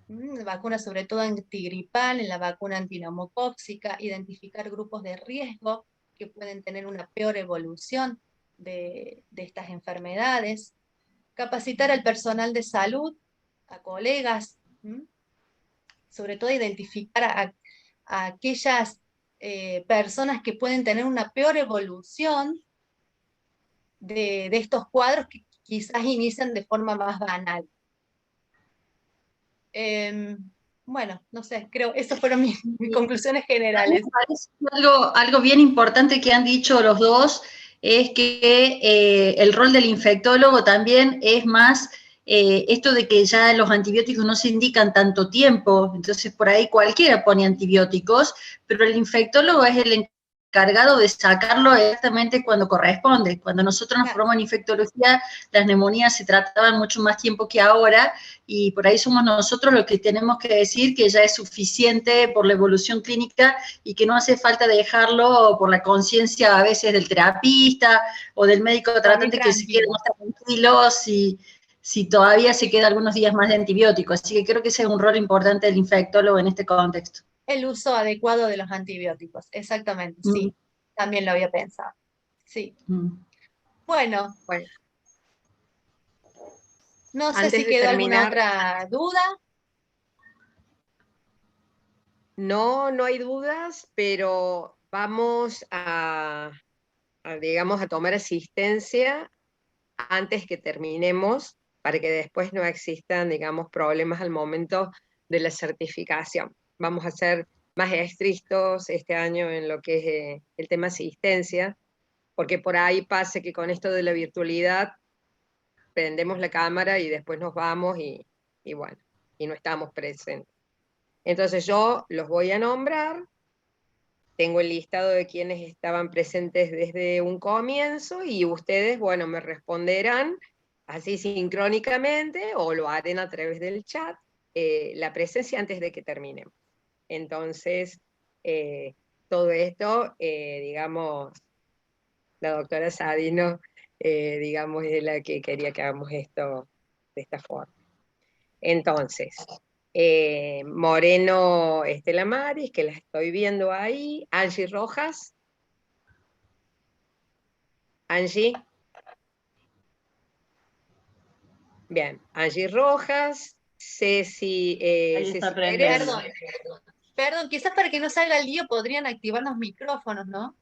vacunas sobre todo antigripal, en la vacuna antineumocóxica, identificar grupos de riesgo que pueden tener una peor evolución de estas enfermedades, capacitar al personal de salud, a colegas, sobre todo identificar a aquellas personas que pueden tener una peor evolución de estos cuadros que quizás inician de forma más banal. Bueno, no sé, creo, esas fueron mis conclusiones generales. Me parece algo bien importante que han dicho los dos, es que el rol del infectólogo también es más esto de que ya los antibióticos no se indican tanto tiempo, entonces por ahí cualquiera pone antibióticos, pero el infectólogo es el encargado de sacarlo exactamente cuando corresponde. Cuando nosotros nos formamos en infectología, las neumonías se trataban mucho más tiempo que ahora, y por ahí somos nosotros los que tenemos que decir que ya es suficiente por la evolución clínica y que no hace falta dejarlo por la conciencia a veces del terapista o del médico tratante que se quede más tranquilo si todavía se queda algunos días más de antibiótico. Así que creo que ese es un rol importante del infectólogo en este contexto. El uso adecuado de los antibióticos, exactamente, sí, también lo había pensado. Sí. Bueno, no sé si quedó alguna otra duda. No, no hay dudas, pero vamos digamos, a tomar asistencia antes que terminemos, para que después no existan, digamos, problemas al momento de la certificación. Vamos a ser más estrictos este año en lo que es el tema asistencia, porque por ahí pasa que con esto de la virtualidad prendemos la cámara y después nos vamos y bueno, y no estamos presentes. Entonces yo los voy a nombrar, tengo el listado de quienes estaban presentes desde un comienzo y ustedes, bueno, me responderán así sincrónicamente o lo harán a través del chat la presencia antes de que terminemos. Entonces, todo esto, digamos, la doctora Sadino, digamos, es la que quería que hagamos esto de esta forma. Entonces, Moreno Estela Maris, que la estoy viendo ahí. Angie Rojas. Angie. Bien, Angie Rojas. Ceci, Ceci Pérez. Perdón, quizás para que no salga el lío podrían activar los micrófonos, ¿no?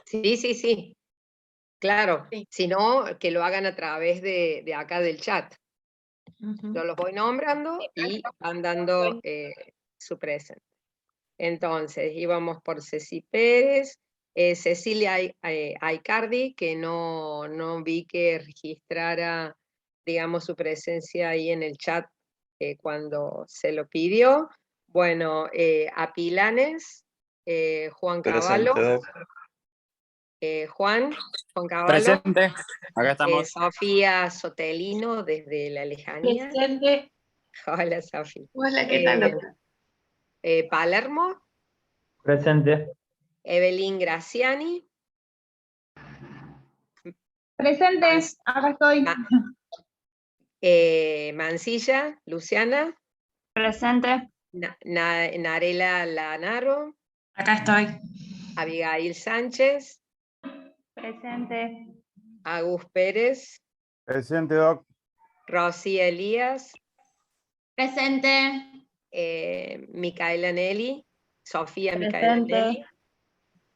Sí, sí, sí. Claro, sí. Si no, que lo hagan a través de acá del chat. Yo los voy nombrando y van dando su presencia. Entonces, íbamos por Ceci Pérez, Cecilia Aicardi, que no vi que registrara, digamos, su presencia ahí en el chat cuando se lo pidió. Bueno, Apilanes, Juan Cavallo. Juan Cavallo. Presente, acá estamos. Sofía Sotelino, desde la lejanía. Presente. Hola, Sofía. Hola, ¿qué tal, doctor? Palermo. Presente. Evelyn Graciani. Presente, acá estoy. Mancilla, Luciana. Presente. Narela Lanaro. Acá estoy. Abigail Sánchez. Presente. Agus Pérez. Presente, Doc. Rosy Elías. Presente. Micaela Nelly. Sofía Micaela Presente.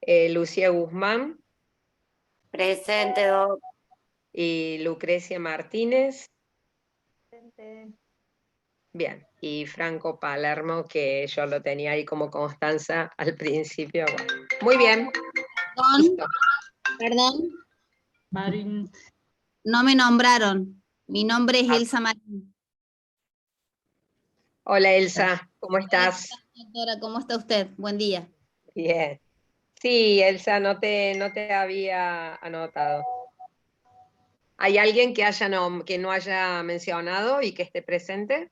Nelly. Lucía Guzmán. Presente, Doc. Y Lucrecia Martínez. Presente. Bien, y Franco Palermo, que yo lo tenía ahí como Constanza al principio. Bueno, muy bien. Listo. Perdón, Marín. no me nombraron. Mi nombre es Elsa Marín. Hola Elsa, ¿cómo estás? Doctora, ¿cómo está usted? Buen día. Bien. Sí, Elsa, no te había anotado. ¿Hay alguien que no haya mencionado y que esté presente?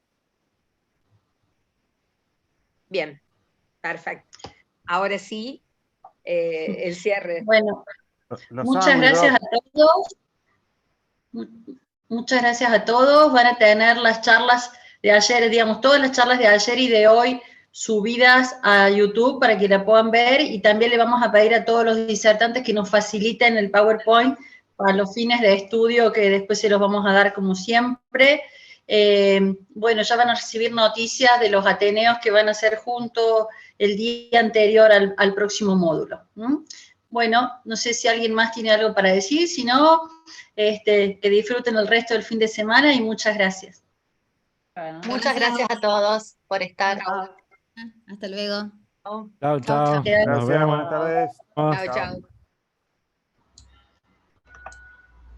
Bien, perfecto. Ahora sí, el cierre. Bueno, Los muchas gracias a todos. Muchas gracias a todos. Van a tener las charlas de ayer, digamos, todas las charlas de ayer y de hoy subidas a YouTube para que la puedan ver, y también le vamos a pedir a todos los disertantes que nos faciliten el PowerPoint para los fines de estudio, que después se los vamos a dar como siempre. Bueno, ya van a recibir noticias de los ateneos que van a hacer juntos el día anterior al próximo módulo. Bueno, no sé si alguien más tiene algo para decir, si no, que disfruten el resto del fin de semana y muchas gracias. Bueno, Muchas gracias a todos por estar. Hasta luego. Chao, chao. Chao. Nos Gracias, vemos. buenas tardes. Chao, chao.